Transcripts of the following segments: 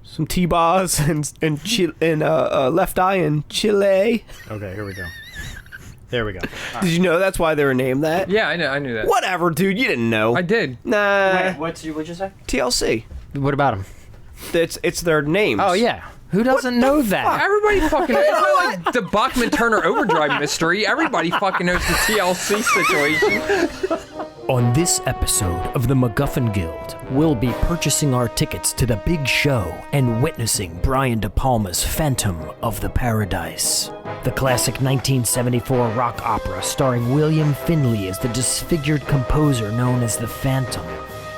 some T-Bars and Left Eye in Chile. Okay, here we go. There we go. Did you know that's why they were named that? Yeah, I knew that. Whatever, dude. You didn't know. I did. Nah. What'd you say? TLC. What about them? It's their names. Oh, yeah. Who doesn't know that? Everybody fucking knows. It's not like the Bachman-Turner Overdrive mystery. Everybody fucking knows the TLC situation. On this episode of the MacGuffin Guild, we'll be purchasing our tickets to the big show and witnessing Brian De Palma's Phantom of the Paradise. The classic 1974 rock opera starring William Finley as the disfigured composer known as the Phantom,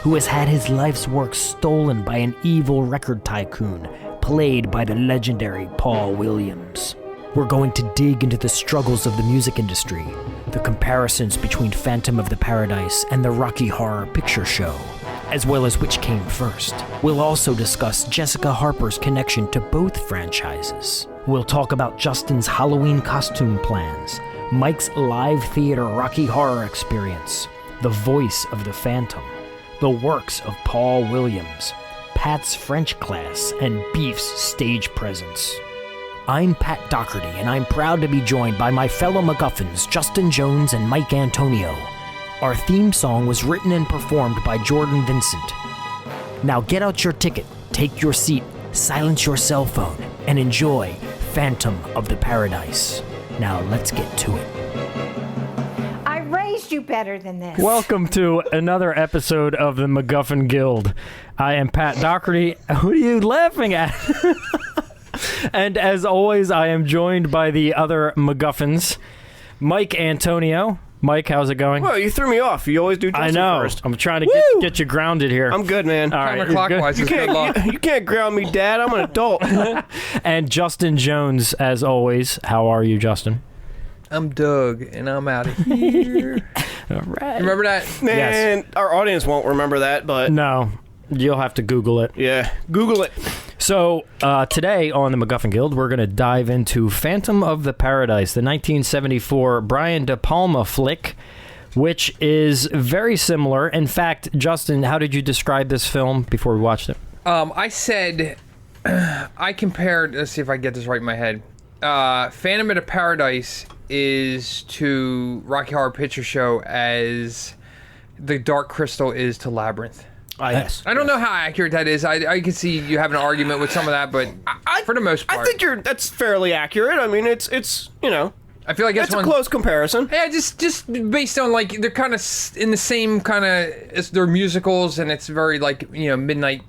who has had his life's work stolen by an evil record tycoon, played by the legendary Paul Williams. We're going to dig into the struggles of the music industry, the comparisons between Phantom of the Paradise and the Rocky Horror Picture Show, as well as which came first. We'll also discuss Jessica Harper's connection to both franchises. We'll talk about Justin's Halloween costume plans, Mike's live theater Rocky Horror experience, the voice of the Phantom, the works of Paul Williams, Pat's French class, and Beef's stage presence. I'm Pat Dougherty, and I'm proud to be joined by my fellow MacGuffins, Justin Jones and Mike Antonio. Our theme song was written and performed by Jordan Vincent. Now get out your ticket, take your seat, silence your cell phone, and enjoy Phantom of the Paradise. Now let's get to it. I raised you better than this. Welcome to another episode of the MacGuffin Guild. I am Pat Dougherty. Who are you laughing at? And as always, I am joined by the other MacGuffins, Mike Antonio. Mike, how's it going? Well, you threw me off. You always do Justin first. I'm trying to get you grounded here. I'm good, man. All right, Counterclockwise is good luck. You can't ground me, Dad. I'm an adult. And Justin Jones, as always. How are you, Justin? I'm Doug, and I'm out of here. All right. Remember that? Man, Yes. our audience won't remember that, but No, you'll have to Google it. yeah, Google it. So today on the MacGuffin Guild, we're going to dive into Phantom of the Paradise, the 1974 Brian De Palma flick, which is very similar. In fact, Justin, how did you describe this film before we watched it? I said, I compared, let's see if I get this right in my head. Phantom of the Paradise is to Rocky Horror Picture Show as The Dark Crystal is to Labyrinth. Yes. I don't know how accurate that is. I can see you having an argument with some of that, but for the most part, I think that's fairly accurate. I mean, it's you know, I feel like it's a close comparison. Yeah, just based on like they're kind of in the same kind of they're musicals and it's very like midnight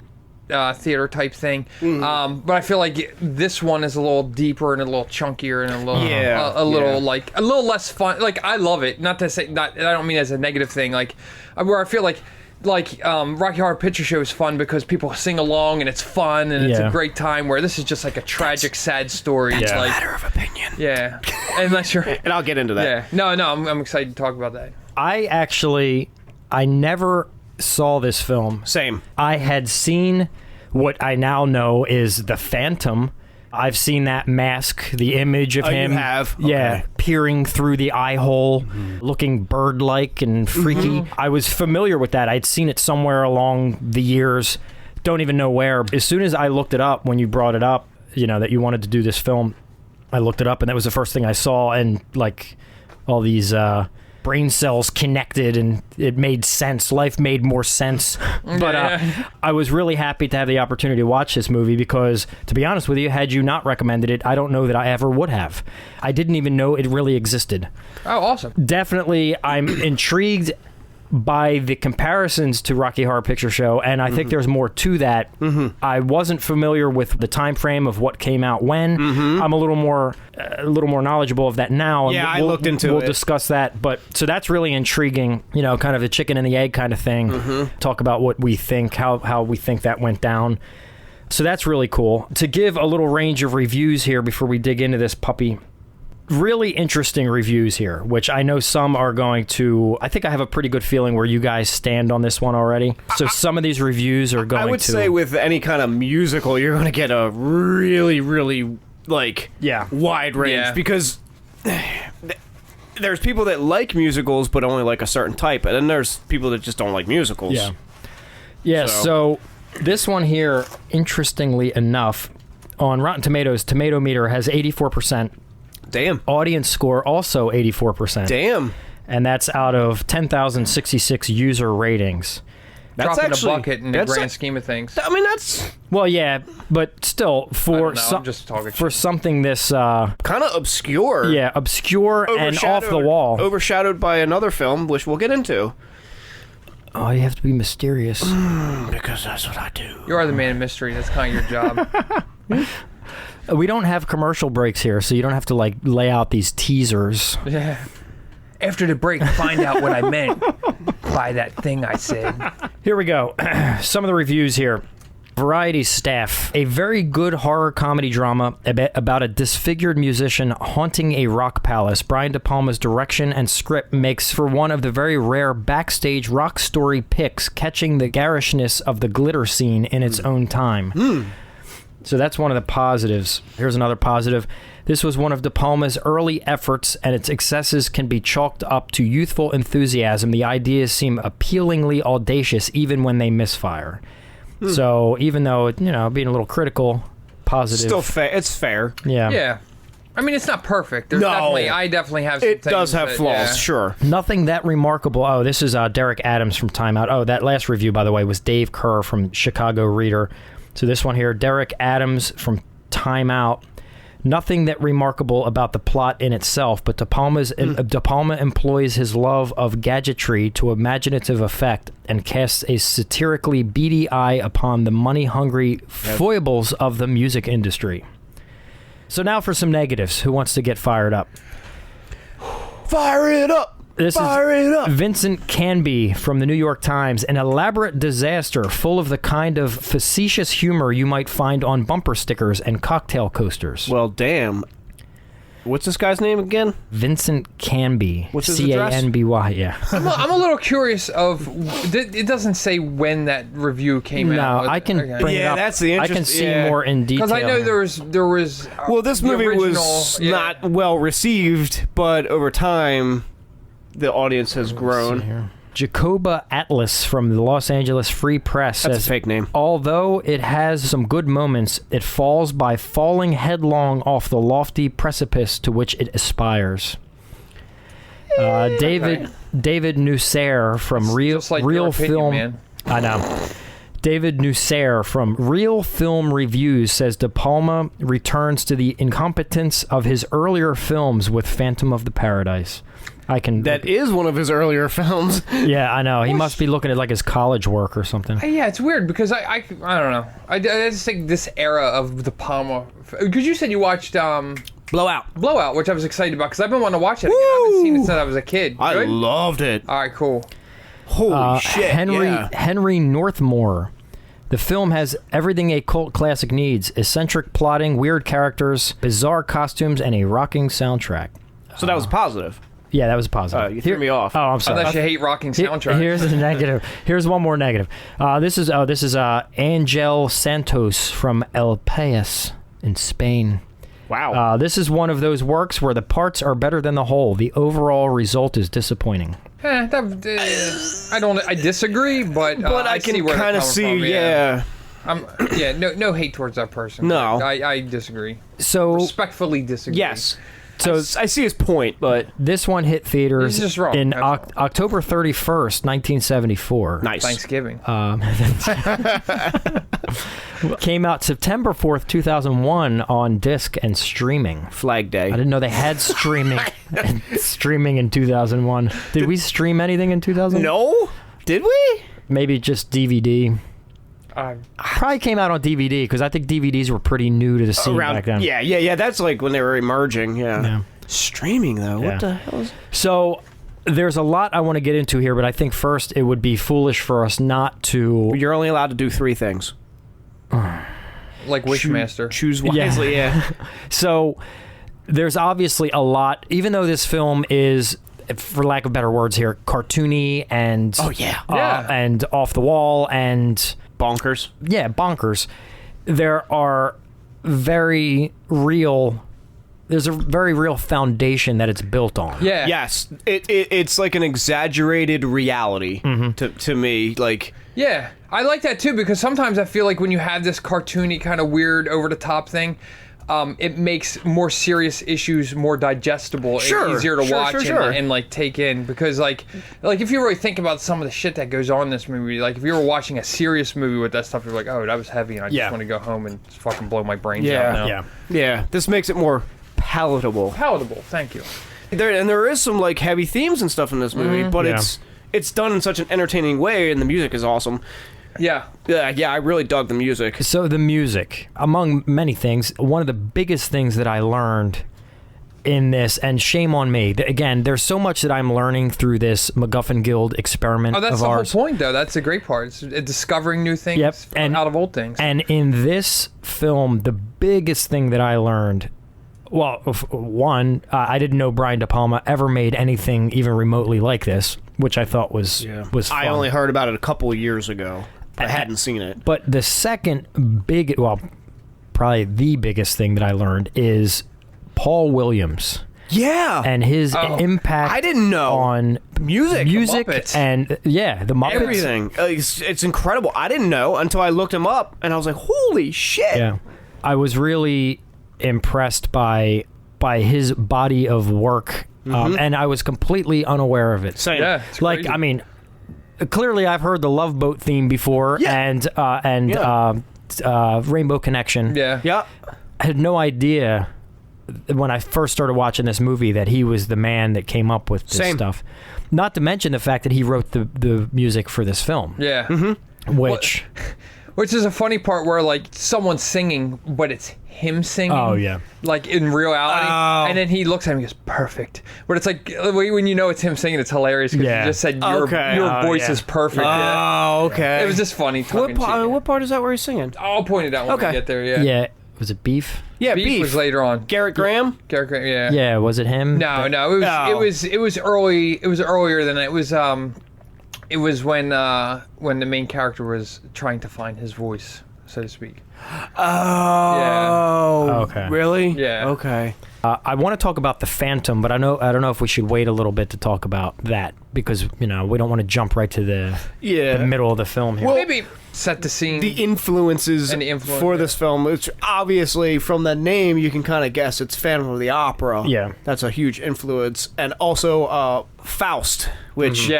theater type thing. Mm-hmm. But I feel like this one is a little deeper and a little chunkier and a little like a little less fun. Like I love it. Not to say I don't mean as a negative thing. Like where I feel like Rocky Horror Picture Show is fun because people sing along and it's fun and it's a great time, where this is just like a tragic, sad story. That's it's a like, matter of opinion. Yeah. Unless you're... And I'll get into that. Yeah. No, I'm excited to talk about that. I never saw this film. Same. I had seen what I now know is the Phantom. I've seen that mask, the image of him. You have? Yeah, Okay. peering through the eye hole, looking bird-like and freaky. I was familiar with that. I'd seen it somewhere along the years. Don't even know where. As soon as I looked it up, when you brought it up, that you wanted to do this film, I looked it up, and that was the first thing I saw, and like all these brain cells connected, and it made sense. Life made more sense. But I was really happy to have the opportunity to watch this movie because, to be honest with you, had you not recommended it, I don't know that I ever would have. I didn't even know it really existed. Oh, awesome. Definitely, I'm intrigued by the comparisons to Rocky Horror Picture Show, and I think there's more to that. I wasn't familiar with the time frame of what came out when. I'm a little more knowledgeable of that now. Yeah, I looked into it. We'll discuss that, but so that's really intriguing. Kind of the chicken and the egg kind of thing. Talk about what we think, how we think that went down. So that's really cool. To give a little range of reviews here before we dig into this puppy. Really interesting reviews here, which I know some are going to... I think I have a pretty good feeling where you guys stand on this one already. So some of these reviews are going to... I would say with any kind of musical, you're going to get a really, really, wide range. Because there's people that like musicals, but only like a certain type. And then there's people that just don't like musicals. Yeah, so This one here, interestingly enough, on Rotten Tomatoes, Tomato Meter has 84%. Damn. Audience score also 84%. Damn. And that's out of 10,066 user ratings. That's dropping a bucket in the grand scheme of things. I mean, that's... Well, yeah, but still, for I'm just talking for something this... kind of obscure. Yeah, obscure and off the wall. Overshadowed by another film, which we'll get into. Oh, you have to be mysterious. Because that's what I do. You are the man of mystery. That's kind of your job. We don't have commercial breaks here, so you don't have to, like, lay out these teasers. Yeah. After the break, find out what I meant by that thing I said. Here we go. Some of the reviews here. Variety staff. A very good horror comedy drama about a disfigured musician haunting a rock palace. Brian De Palma's direction and script makes for one of the very rare backstage rock story picks, catching the garishness of the glitter scene in its own time. So that's one of the positives. Here's another positive. This was one of De Palma's early efforts, and its successes can be chalked up to youthful enthusiasm. The ideas seem appealingly audacious even when they misfire. So even though, being a little critical, positive. Still fair. It's fair. Yeah. Yeah. I mean, it's not perfect. There's I definitely have some things. It does have flaws, sure. Nothing that remarkable. Oh, this is Derek Adams from Time Out. Oh, that last review, by the way, was Dave Kerr from Chicago Reader. So this one here, Derek Adams from Time Out. Nothing that remarkable about the plot in itself, but De Palma employs his love of gadgetry to imaginative effect and casts a satirically beady eye upon the money-hungry foibles of the music industry. So now for some negatives. Who wants to get fired up? Fire it up! Fire it up! Vincent Canby from the New York Times. An elaborate disaster full of the kind of facetious humor you might find on bumper stickers and cocktail coasters. Well, damn. What's this guy's name again? Vincent Canby. What's his address? C-A-N-B-Y, yeah. I'm a little curious of... It doesn't say when that review came out. No, I can bring it up. That's the I can see more in detail. Because I know there was well, this movie was not well received, but over time... the audience has grown. Jacoba Atlas from the Los Angeles Free Press says, that's a fake name. Although it has some good moments, it falls by falling headlong off the lofty precipice to which it aspires. David Nusser from Real Film. Man. I know. David Nusser from Real Film Reviews says De Palma returns to the incompetence of his earlier films with Phantom of the Paradise. That is one of his earlier films. Yeah, I know. He must be looking at like his college work or something. Yeah, it's weird because I don't know. I just think this era of De Palma, because you said you watched Blowout, which I was excited about because I've been wanting to watch it again. I haven't seen it since I was a kid. I loved it. All right, cool. Holy shit! Henry Northmore. The film has everything a cult classic needs: eccentric plotting, weird characters, bizarre costumes, and a rocking soundtrack. So that was positive. Yeah, that was positive. You threw me off. Oh, I'm sorry. Unless you hate rocking soundtracks. Here's a negative. Here's one more negative. This is Angel Santos from El País in Spain. Wow. This is one of those works where the parts are better than the whole. The overall result is disappointing. I disagree, but I can kind of see. No hate towards that person. No, I disagree. So respectfully disagree. Yes. So I see his point, but this one hit theaters just wrong. in October 31st, 1974. Nice. Thanksgiving. Came out September 4th, 2001 on disc and streaming. Flag Day. I didn't know they had streaming in 2001. Did we stream anything in 2001? No. Did we? Maybe just DVD. Probably came out on DVD because I think DVDs were pretty new to the scene back then. Yeah. That's like when they were emerging. Yeah. Streaming though. Yeah. What the hell is? So there's a lot I want to get into here, but I think first it would be foolish for us not to. You're only allowed to do 3 things. Like Wishmaster. Choose wisely. Yeah. So there's obviously a lot, even though this film is, for lack of better words here, cartoony and and off the wall and bonkers. Yeah, bonkers. There are very real. There's a very real foundation that it's built on. Yeah. Yes. It's like an exaggerated reality to me. Like. Yeah. I like that too, because sometimes I feel like when you have this cartoony kind of weird over the top thing, it makes more serious issues more digestible and easier to watch and like take in, because like if you really think about some of the shit that goes on in this movie, like if you were watching a serious movie with that stuff, you're like, oh, that was heavy, and I just want to go home and fucking blow my brains out now. Yeah. This makes it more palatable. Thank you. There is some like heavy themes and stuff in this movie, but it's done in such an entertaining way, and the music is awesome. Yeah, I really dug the music. So the music, among many things, one of the biggest things that I learned in this, and shame on me, again, there's so much that I'm learning through this MacGuffin Guild experiment of ours. Oh, that's the whole point, though. That's the great part. It's discovering new things out of old things. And in this film, the biggest thing that I learned, well, one, I didn't know Brian De Palma ever made anything even remotely like this, which I thought was fun. I only heard about it a couple of years ago. I hadn't seen it. But the second probably the biggest thing that I learned is Paul Williams. Yeah. And his impact I didn't know. On music and the Muppets. Everything. It's incredible. I didn't know until I looked him up, and I was like, holy shit. Yeah. I was really impressed by his body of work, and I was completely unaware of it. Same. Yeah, it's crazy. I mean, clearly I've heard the Love Boat theme before, and Rainbow Connection. Yeah. I had no idea when I first started watching this movie that he was the man that came up with this stuff. Not to mention the fact that he wrote the music for this film. Yeah. Mm-hmm. Which is a funny part where like someone's singing, but it's him singing. Oh yeah. Like in reality, and then he looks at him and goes, "Perfect." But it's like when you know it's him singing, it's hilarious because you just said your voice is perfect. Oh, okay. It was just funny. What part is that where he's singing? I'll point it out when we get there. Yeah. Yeah. Was it Beef? Yeah, Beef was later on. Garrett Graham. Yeah. Yeah. Was it him? No. It was early. It was earlier than that. It was when the main character was trying to find his voice, so to speak. Oh. Yeah. Okay. Really? Yeah. Okay. I want to talk about the Phantom, but I don't know if we should wait a little bit to talk about that because we don't want to jump right to the middle of the film here. Well, maybe set the scene. The influences for this film, which obviously from the name you can kind of guess it's Phantom of the Opera. Yeah. That's a huge influence, and also Faust, which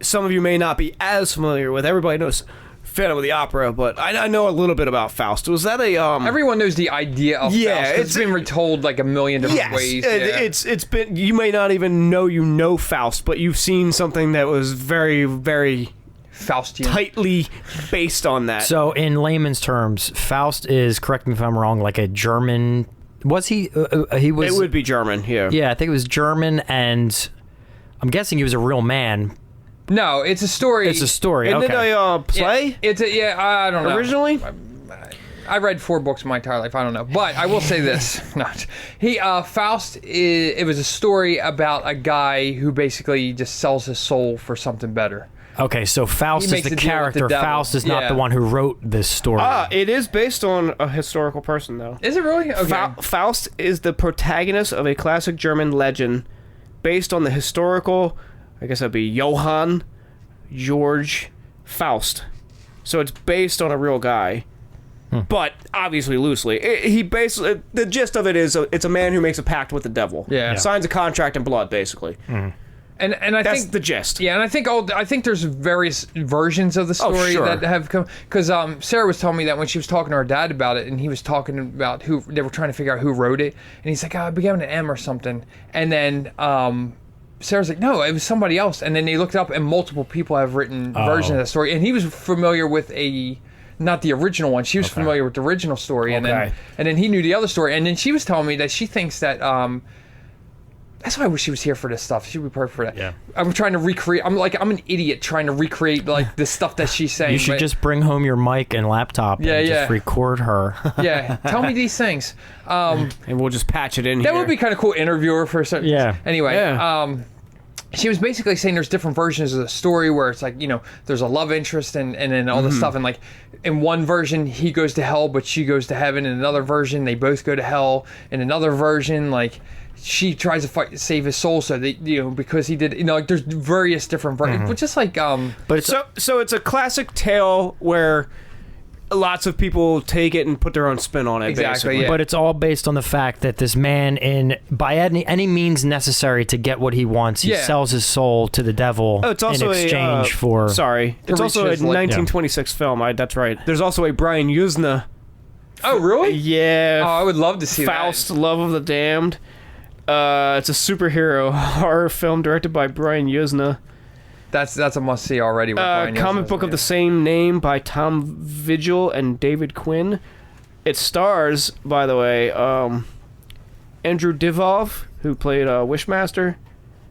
some of you may not be as familiar with. Everybody knows Phantom of the Opera, but I know a little bit about Faust. Was that a everyone knows the idea of Faust. It's been retold like a million different ways. It's been, you may not even know Faust, but you've seen something that was very, very Faustian, tightly based on that. So in layman's terms, Faust is, correct me if I'm wrong, like a German. Was he? He was. It would be German. Yeah. Yeah, I think it was German, and I'm guessing he was a real man. No, it's a story. It's a story. Isn't okay. it a play? I don't know. Originally? I read 4 books my entire life. I don't know. But I will say this. Faust, it was a story about a guy who basically just sells his soul for something better. Okay, so Faust is the character. Faust is not the one who wrote this story. It is based on a historical person, though. Is it really? Okay. Faust is the protagonist of a classic German legend based on the historical, I guess that'd be Johann Georg Faust. So it's based on a real guy, but obviously loosely. The gist of it is it's a man who makes a pact with the devil. Yeah. Signs a contract in blood, basically. And I that's think the gist. Yeah, and I think there's various versions of the story that have come, because Sarah was telling me that when she was talking to her dad about it, and he was talking about who they were trying to figure out who wrote it, and he's like, I began an M or something, and then Sarah's like, no, it was somebody else, and then they looked up, and multiple people have written versions of the story, and he was familiar with not the original one. She was familiar with the original story, and then he knew the other story, and then she was telling me that she thinks that. That's why I wish she was here for this stuff. She would be perfect for that. Yeah. I'm trying to recreate. I'm an idiot trying to recreate like the stuff that she's saying. You should just bring home your mic and laptop and just record her. Yeah. Tell me these things. And we'll just patch it in here. That would be kind of cool. Interviewer for a certain. Yeah. Anyway. She was basically saying there's different versions of the story where it's like, there's a love interest and then all this stuff. And like in one version, he goes to hell, but she goes to heaven. In another version, they both go to hell. In another version, like she tries to save his soul, so that because he did, like there's various different but just like But so it's a classic tale where lots of people take it and put their own spin on it. Exactly, basically. yeah. But it's all based on the fact that this man, by any means necessary to get what he wants, he sells his soul to the devil it's also in exchange for. Sorry, it's also a 1926 film. That's right. There's also a Brian Usna. Oh, really? Yeah. Oh, I would love to see Faust, Love of the Damned. It's a superhero horror film directed by Brian Usna. That's a must see already. Comic book of the same name by Tom Vigil and David Quinn. It stars, by the way, Andrew Divoff, who played Wishmaster,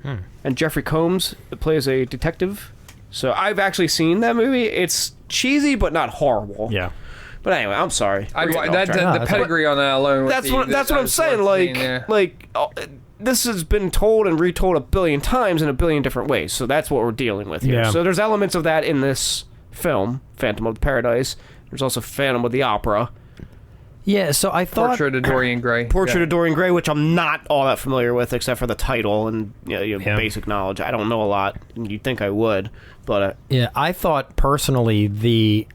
and Jeffrey Combs, that plays a detective. So I've actually seen that movie. It's cheesy, but not horrible. Yeah. But anyway, I'm sorry. The pedigree on that alone. That's what I'm saying. This has been told and retold a billion times in a billion different ways. So that's what we're dealing with here. Yeah. So there's elements of that in this film, Phantom of the Paradise. There's also Phantom of the Opera. Yeah, so I thought... Portrait of Dorian Gray. Portrait of Dorian Gray, which I'm not all that familiar with, except for the title and basic knowledge. I don't know a lot. You'd think I would, but... Yeah, I thought personally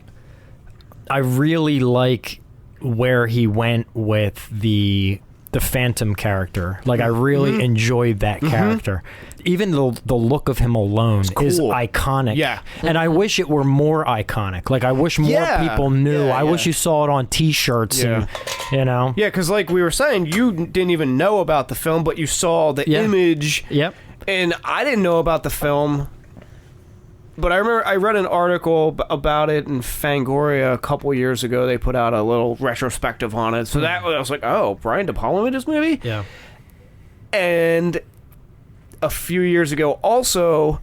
I really like where he went with the Phantom character. Like, I really enjoyed that character. Even the look of him alone is iconic. Yeah. And I wish it were more iconic. Like, I wish more people knew. I wish you saw it on T-shirts and, Yeah, because like we were saying, you didn't even know about the film, but you saw the image. Yep. And I didn't know about the film. But I remember I read an article about it in Fangoria a couple years ago. They put out a little retrospective on it. So that I was like, oh, Brian De Palma made this movie? Yeah. And a few years ago, also,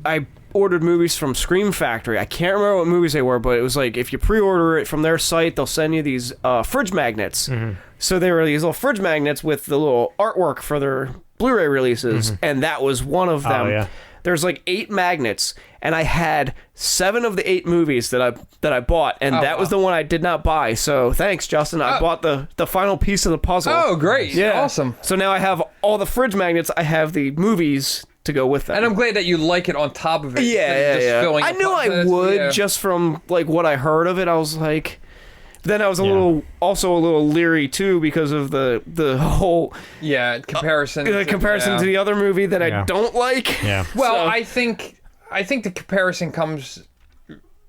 I ordered movies from Scream Factory. I can't remember what movies they were, but it was like, if you pre-order it from their site, they'll send you these fridge magnets. So they were these little fridge magnets with the little artwork for their Blu-ray releases, and that was one of them. Oh, yeah. There's like 8 magnets, and I had 7 of the 8 movies that I bought, and that was the one I did not buy. So thanks, Justin. I bought the final piece of the puzzle. Oh, great! Yeah, Awesome. So now I have all the fridge magnets. I have the movies to go with them, and I'm glad that you like it on top of it. Yeah. I knew I would just from like what I heard of it. I was like. Then I was a little leery too because of the whole comparison. The comparison to the other movie that I don't like. Yeah. Well, I think the comparison comes.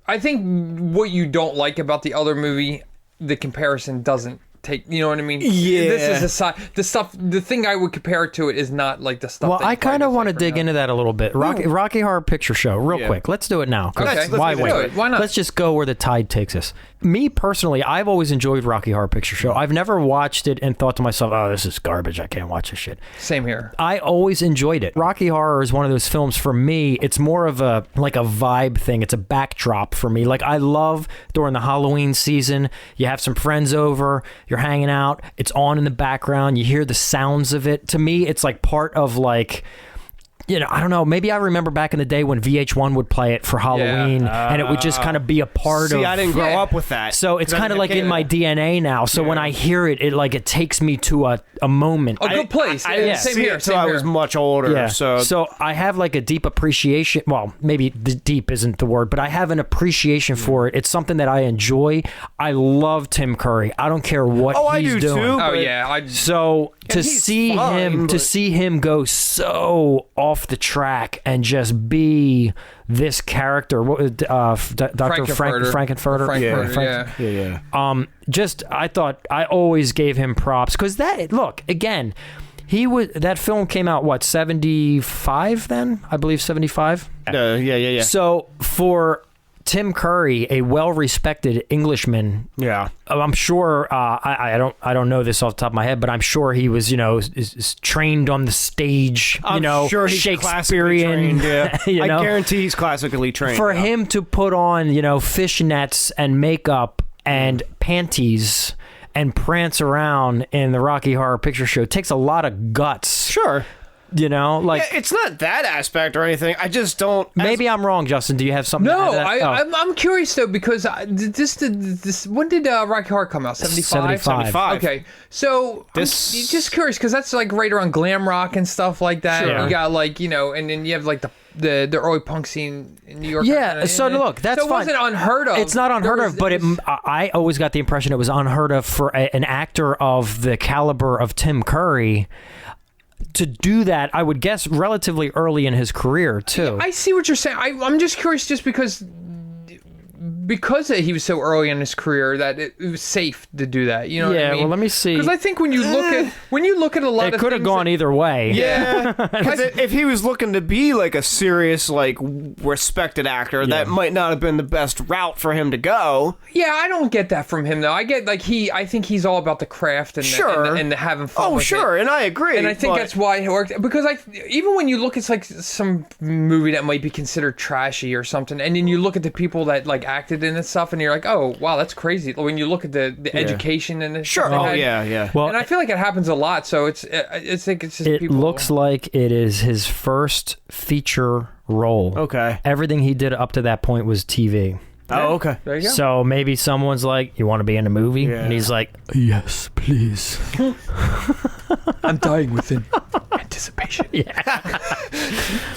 I think what you don't like about the other movie, the comparison doesn't take. You know what I mean? Yeah. This is the thing I would compare it to. It is not like the stuff. Well, I kind of want to dig into that a little bit. Rocky Horror Picture Show, real quick. Let's do it now. Okay. Why wait? Why not? Let's just go where the tide takes us. Me personally, I've always enjoyed Rocky Horror Picture Show. I've never watched it and thought to myself, "Oh, this is garbage. I can't watch this shit." Same here. I always enjoyed it. Rocky Horror is one of those films for me. It's more of a vibe thing. It's a backdrop for me. Like, I love during the Halloween season, you have some friends over, you're hanging out, it's on in the background, you hear the sounds of it. To me, it's like part of like, I don't know, maybe I remember back in the day when VH1 would play it for Halloween, and it would just kind of be a part of... See, I didn't grow up with that. So it's kind of like in my DNA now. So when I hear it, it takes me to a moment. A good place. I didn't see it until I was much older. Yeah. So I have like a deep appreciation. Well, maybe deep isn't the word, but I have an appreciation for it. It's something that I enjoy. I love Tim Curry. I don't care what he's doing. Too, oh yeah. So to see him go so off the track and just be this character, Dr. Frankenfurter. I thought I always gave him props because that film came out 75 then? I believe 75. Yeah. So for Tim Curry, a well-respected Englishman. Yeah, I'm sure. I don't know this off the top of my head, but I'm sure he was, is trained on the stage. I'm sure he's Shakespearean. Trained, yeah. I guarantee he's classically trained. For him to put on, fishnets and makeup and panties and prance around in the Rocky Horror Picture Show takes a lot of guts. Sure. You know, like it's not that aspect or anything. I just don't. Maybe I'm wrong, Justin. Do you have something? No, to add to that? I'm curious though because this when did Rocky Horror come out? 75? 75. Okay, so This- I'm just curious because that's like right around glam rock and stuff like that. Sure. You got like and then you have like the early punk scene in New York. Yeah, so look, that's so it fine. wasn't unheard of. It's not unheard There of, but I always got the impression it was unheard of for an actor of the caliber of Tim Curry to do that. I would guess relatively early in his career too. I see what you're saying. I'm just curious, just because he was so early in his career that it was safe to do that. You know what I mean? Well, let me see. Because I think when you look at a lot It of could have things gone either way. Yeah, because if he was looking to be like a serious, like respected actor, that might not have been the best route for him to go. Yeah, I don't get that from him though. I get like I think he's all about the craft and and the having fun. Oh, with sure, it. and I agree. And I think but- that's why it worked. Because even when you look at like some movie that might be considered trashy or something, and then you look at the people that like acted in this stuff, and you're like, oh wow, that's crazy. When you look at the education and the Sure. stuff they Oh had. yeah. Well, And I feel like it happens a lot. So it's just it people. looks like it is his first feature role. Okay. Everything he did up to that point was TV. Oh, okay. There you go. So maybe someone's like, "You want to be in a movie?" Yeah. And he's like, "Yes, please." I'm dying within anticipation.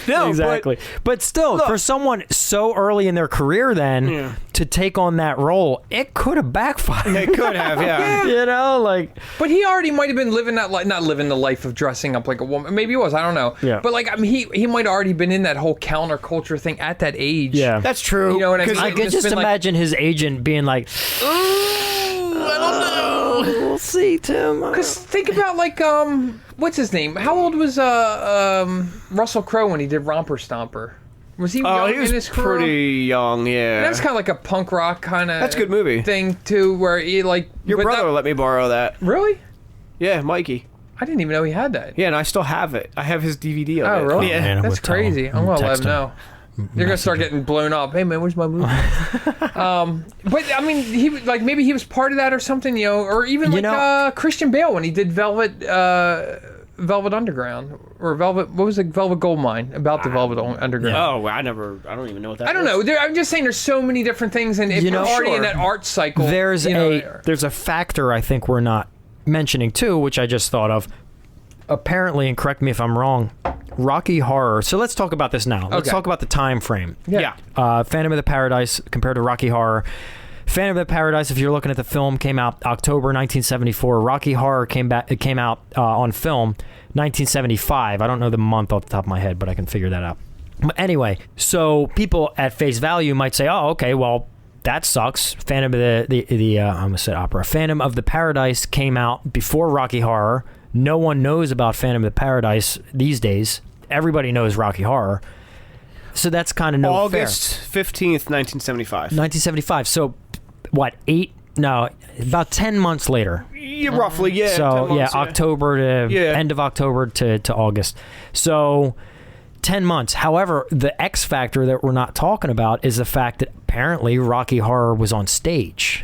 No, Exactly. But still, for someone so early in their career then to take on that role, it could have backfired. It could have, yeah. You know, like But he already might have been living that not living the life of dressing up like a woman. Maybe he was. I don't know. Yeah. But like, I mean, he might have already been in that whole counterculture thing at that age. yeah. That's true. You know what I mean? 'Cause I It's could just been like- imagine his agent being like, I don't know. "We'll see, Tim." Because think about like what's his name? How old was Russell Crowe when he did Romper Stomper? Was he Oh, young he was in his career? pretty young, yeah. That was kind of like a punk rock kind of. That's a good movie. thing too, where he like Your but brother that- let me borrow that. Really? Yeah, Mikey. I didn't even know he had that. Yeah, and I still have it. I have his DVD of Oh, it. really? Yeah. Man, I'm That's gonna tell him. crazy. I'm gonna let Text him him. know. You're gonna start getting blown up. Hey man, where's my movie? But I mean, he like maybe he was part of that or something, you know, or even You like know- Christian Bale when he did Velvet Underground or Velvet. What was it? Velvet Goldmine about the Velvet Underground. Oh, I don't even know what that I don't know. I'm just saying, there's so many different things, and if You you're know, already in sure. that art cycle, There's you know, there's a factor I think we're not mentioning too, which I just thought of. Apparently, and correct me if I'm wrong, Rocky Horror. So let's talk about this now. Let's Okay. talk about the time frame. Yeah. Phantom of the Paradise compared to Rocky Horror. Phantom of the Paradise, if you're looking at the film, came out October 1974. Rocky Horror came out on film 1975. I don't know the month off the top of my head, but I can figure that out. But anyway, so people at face value might say, "Oh, okay, well, that sucks." Phantom of I almost said opera. Phantom of the Paradise came out before Rocky Horror. No one knows about Phantom of the Paradise these days. Everybody knows Rocky Horror. So that's kind of no fair. August 15th, 1975. 1975. So, what, about 10 months later. Yeah, roughly, yeah. 10 So, months, October to Yeah. end of October to August. So, 10 months. However, the X factor that we're not talking about is the fact that apparently Rocky Horror was on stage.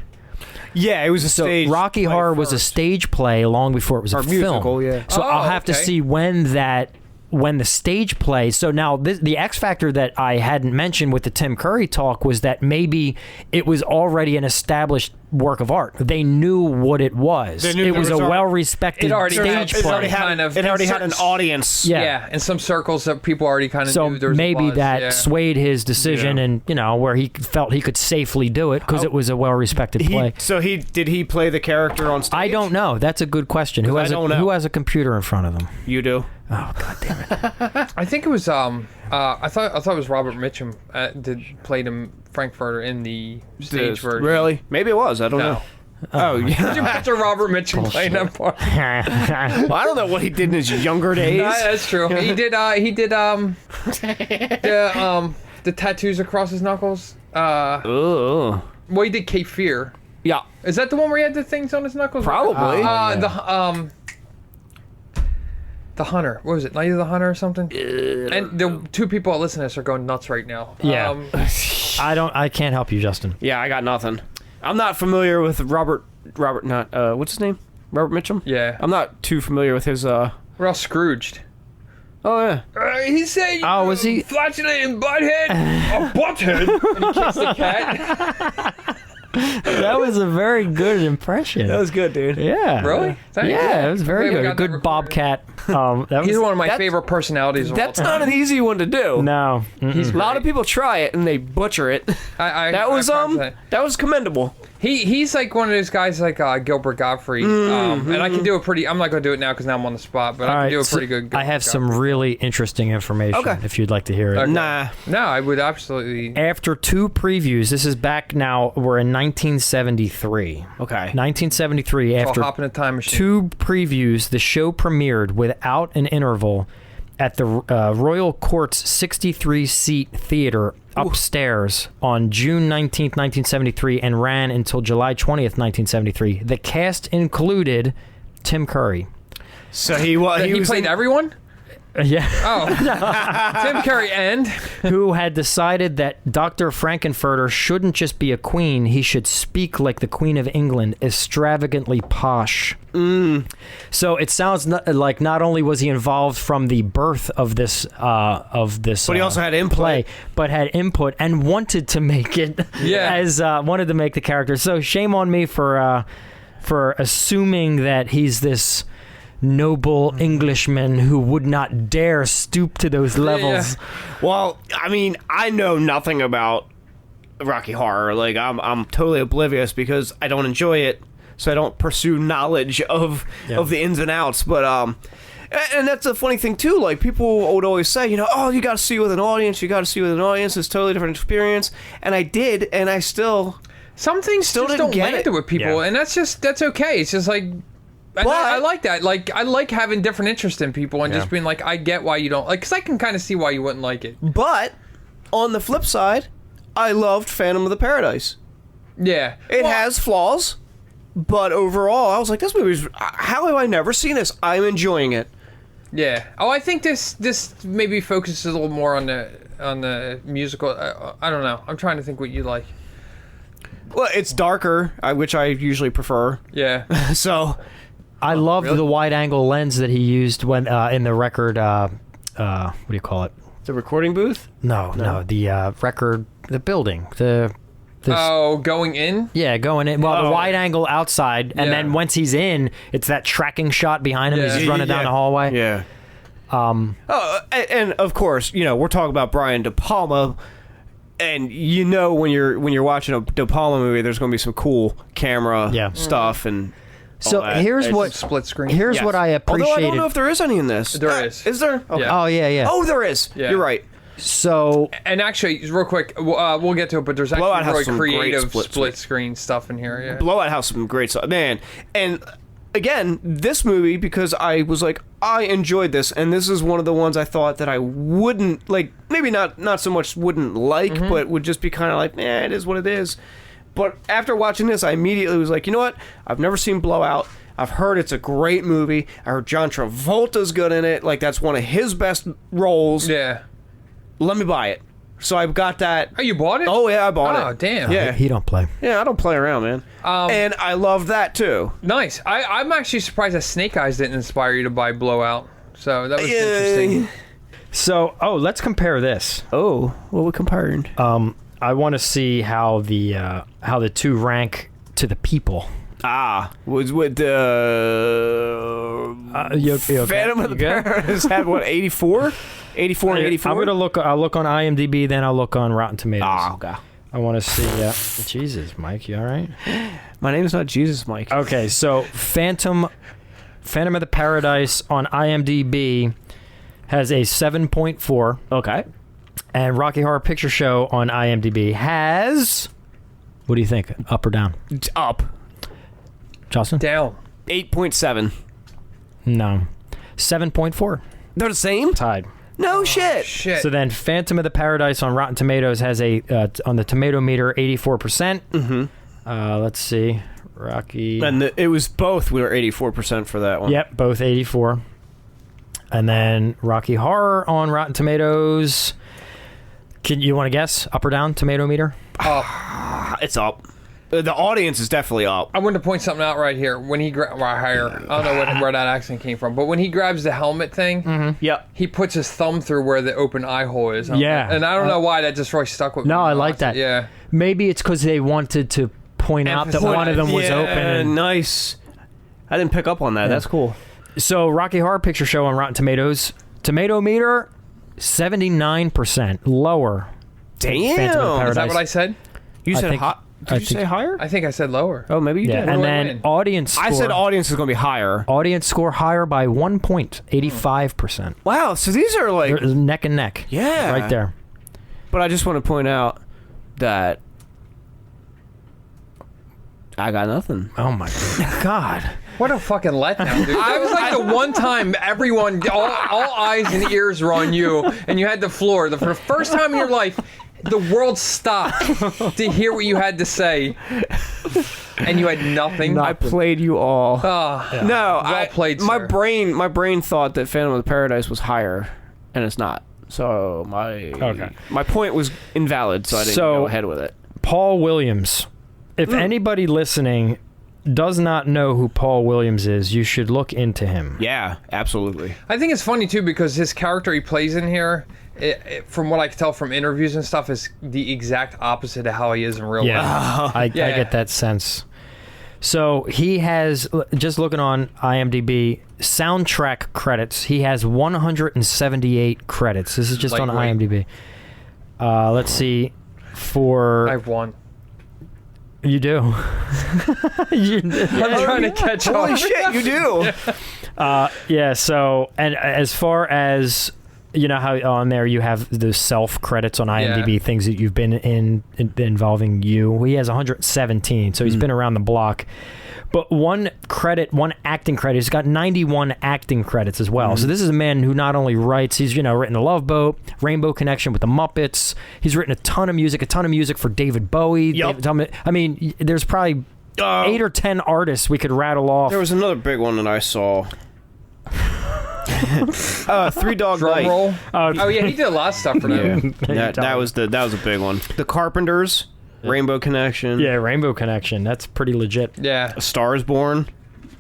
Yeah, it was a So stage. Rocky play Horror was a first. stage play long before it was a Or film. musical, yeah. So I'll have to okay. see when the stage play. So now the X factor that I hadn't mentioned with the Tim Curry talk was that maybe it was already an established work of art. They knew what it was. They knew It there was a was well-respected It already had- stage it play. already had- It already had an audience. Yeah. yeah, in some circles that people already kind of So knew there was maybe buzz, that yeah. swayed his decision, and where he felt he could safely do it because it was a well-respected play. Did he play the character on stage? I don't know. That's a good question. Who I has don't know. who has a computer in front of them? You do. Oh, God damn it. I think it was I thought it was Robert Mitchum played him Frankfurter in the stage version. Really? Maybe it was. I don't know. Oh, yeah. Did you picture Robert Mitchum playing that part? Well, I don't know what he did in his younger days. That's true. He did the tattoos across his knuckles. Ugh. Well, he did Cape Fear. Yeah. Is that the one where he had the things on his knuckles? Probably. The Hunter. What was it? Night of the Hunter or something? And the two people that listen to this are going nuts right now. Yeah. I can't help you, Justin. Yeah, I got nothing. I'm not familiar with Robert, what's his name? Robert Mitchum? Yeah. I'm not too familiar with his, We're all Scrooged. Oh yeah. He said, Oh, was he? flatulating butthead? A butthead? And he kissed the cat. That was a very good impression. That was good, dude. Yeah. Really? Thank you. Yeah, it was very Glad we good. A got that good recorded. Bobcat. That was, He's one of my favorite personalities of all That's time. not an easy one to do. No. He's A lot great. of people try it and they butcher it. That was that was commendable. He's like one of those guys like Gilbert Gottfried, and I can do a pretty. I'm not going to do it now because now I'm on the spot, but I can do a pretty good. I have some really interesting information. Okay. If you'd like to hear it. Okay. Nah. No, I would absolutely. After 2 previews, this is back now. We're in 1973. Okay. 1973. I'll After hop in a time machine. 2 previews, the show premiered without an interval at the Royal Court's 63-seat theater upstairs on June 19th, 1973, and ran until July 20th, 1973. The cast included Tim Curry. So he was played everyone. Yeah. Oh, Tim Curry and Who had decided that Dr. Frankenfurter shouldn't just be a queen, he should speak like the Queen of England, extravagantly posh. So it sounds like not only was he involved from the birth of this, But he also had input. play, but had input and wanted to make it. Yeah. Wanted to make the character. So shame on me for assuming that he's this noble Englishman who would not dare stoop to those levels. Well, I mean, I know nothing about Rocky Horror. Like, I'm totally oblivious because I don't enjoy it, so I don't pursue knowledge of the ins and outs. But and that's a funny thing too. Like, people would always say, oh, you got to see it with an audience. You got to see it with an audience. It's a totally different experience. And I did, and I still. some things Still just didn't don't get land it. with people, and that's okay. It's just like. And I like that. Like, I like having different interest in people and just being like, I get why you don't like, because I can kind of see why you wouldn't like it. But on the flip side, I loved Phantom of the Paradise. Yeah, It has flaws, but overall, I was like, this movie's. How have I never seen this? I'm enjoying it. Yeah. Oh, I think this maybe focuses a little more on the musical. I don't know. I'm trying to think what you like. Well, it's darker, which I usually prefer. Yeah. So. I love the wide-angle lens that he used when in the record. What do you call it? The recording booth? No, the record, the building, the. Going in? Yeah, going in. Well, the wide-angle outside, and then once he's in, it's that tracking shot behind him. Yeah. As he's running down the hallway. Yeah. And of course, we're talking about Brian De Palma. And when you're watching a De Palma movie, there's going to be some cool camera stuff and. So here's what split screen. Here's what I appreciated. Although I don't know if there is any in this. There is. Is there? Okay. Yeah. Oh yeah. Oh, there is. Yeah. You're right. So And actually, real quick, we'll get to it, but there's Blowout actually has some really great creative split screen stuff in here. Yeah. Blowout has some great stuff, man. And again, this movie, because I was like, I enjoyed this, and this is one of the ones I thought that I wouldn't like. Maybe not so much wouldn't like, but would just be kind of like, it is what it is. But after watching this, I immediately was like, you know what? I've never seen Blowout. I've heard it's a great movie. I heard John Travolta's good in it. Like, that's one of his best roles. Yeah. Let me buy it. So I've got that. Oh, you bought it? Oh, yeah, I bought it. Oh, damn. Yeah. he don't play. Yeah, I don't play around, man. And I love that, too. Nice. I'm actually surprised that Snake Eyes didn't inspire you to buy Blowout. So that was interesting. So let's compare this. Oh, what we comparing? I want to see how the two rank to the people. Was with the You okay? Phantom of the Paradise had what, 84? 84 and 84? I'm gonna look. I'll look on IMDb, then I'll look on Rotten Tomatoes. Okay. I want to see. Jesus, Mike, you all right? My name's not Jesus, Mike. Okay, so Phantom of the Paradise on IMDb has a 7.4. Okay. And Rocky Horror Picture Show on IMDb has. What do you think? Up or down? Up. Justin? Down. 8.7. No. 7.4. They're the same? Tied. No shit. Shit. So then Phantom of the Paradise on Rotten Tomatoes has a, on the tomato meter, 84%. Mm-hmm. Let's see. Rocky. And it was both. We were 84% for that one. Yep, both 84. And then Rocky Horror on Rotten Tomatoes. You want to guess? Up or down tomato meter? It's up. The audience is definitely up. I wanted to point something out right here. When he I don't know where that accent came from, but when he grabs the helmet thing, Yep. he puts his thumb through where the open eye hole is. Yeah. And I don't know why that just really stuck with me. No, I like that. Yeah. Maybe it's because they wanted to point out that one of them was open. And, Nice. I didn't pick up on that. That's cool. so Rocky Horror Picture Show on Rotten Tomatoes, tomato meter 79% lower. Damn. Phantom of the Is that Paradise. what I said? You I said think- hot. I Did you think- say higher? I think I said lower. Oh, maybe you Yeah, did. and do I then win? audience score. I said audience is going to be higher. Audience score higher by 1 point, 85%. Wow, so these are like... They're neck and neck. Yeah. Right there. But I just want to point out that I got nothing. Oh my God. What a fucking letdown, dude. That was like the one time everyone, all eyes and ears were on you, and you had the floor. For the first time in your life, the world stopped to hear what you had to say, and you had nothing. I played you all. Ah, No, well played, my sir. brain thought that Phantom of the Paradise was higher, and it's not. So my point was invalid, so I didn't go ahead with it. Paul Williams. If anybody listening does not know who Paul Williams is, you should look into him. Yeah, absolutely. I think it's funny too because his character he plays in here, from what I can tell from interviews and stuff, is the exact opposite of how he is in real life. I get that sense. So he has, just looking on IMDb, soundtrack credits, he has 178 credits. This is just on IMDb. Let's see. I have one. You do. I'm trying to catch up. Holy shit, you do. Yeah, so, and as far as, you know how on there you have the self credits on IMDb, things that you've been in involving you. He has 117, so he's been around the block. But one acting credit, he's got 91 acting credits as well. So this is a man who not only writes, he's, written The Love Boat, Rainbow Connection with the Muppets. He's written a ton of music for David Bowie. Yep. I mean, there's probably 8 or 10 artists we could rattle off. There was another big one that I saw. Three Dog Drum Night. roll. Oh yeah, he did a lot of stuff for them. That was a big one. The Carpenters, Rainbow Connection. Yeah, Rainbow Connection. That's pretty legit. Yeah. A Star is Born.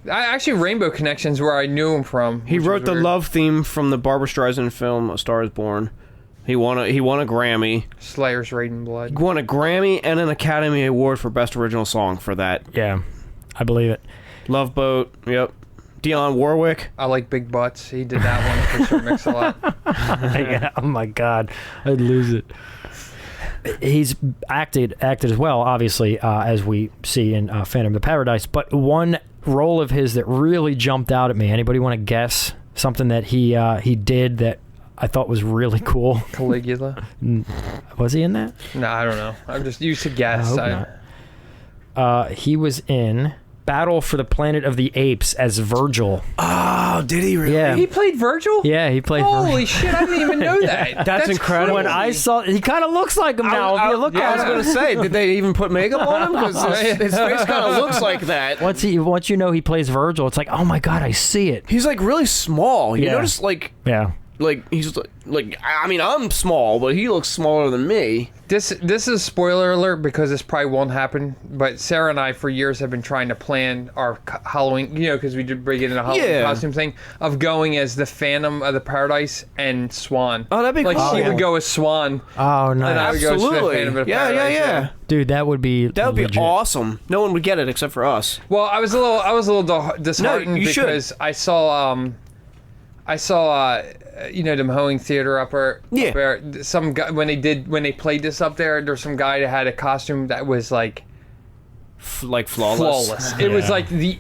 Actually, Rainbow Connection's where I knew him from. He wrote the weird. love theme from the Barbra Streisand film A Star is Born. He won a Grammy. Slayer's Raining Blood. He won a Grammy and an Academy Award for Best Original Song for that. Yeah, I believe it. Love Boat. Yep. Dionne Warwick. I like Big Butts. He did that one for Sir Mix-a-Lot. Yeah, oh my God, I'd lose it. He's acted as well, obviously, as we see in Phantom of the Paradise. But one role of his that really jumped out at me. Anybody want to guess something that he did that I thought was really cool? Caligula? Was he in that? No, I don't know. I'm just used to guess. I hope not. He was in Battle for the Planet of the Apes as Virgil. Oh, did he really? Yeah. He played Virgil? Yeah, he played Virgil. Holy shit, I didn't even know that. That's incredible. When I saw, he kind of looks like him now. If you look I at was him. going to say, did they even put makeup on him? Because his face kind of looks like that. Once you know he plays Virgil, it's like, oh my God, I see it. He's like really small. You Yeah. notice Yeah. like he's like I mean I'm small, but he looks smaller than me. This is spoiler alert because this probably won't happen. But Sarah and I for years have been trying to plan our Halloween, because we did bring it in a Halloween costume thing of going as the Phantom of the Paradise and Swan. Oh, that'd be like cool. she would go as Swan. Oh, nice. And I would go as the Absolutely. Phantom of the Yeah. Paradise. Dude, that would be legit. Awesome. No one would get it except for us. Well, I was a little disheartened you should. because I saw them hoeing theater up there. Some guy when they played this up there's some guy that had a costume that was like flawless. It was like the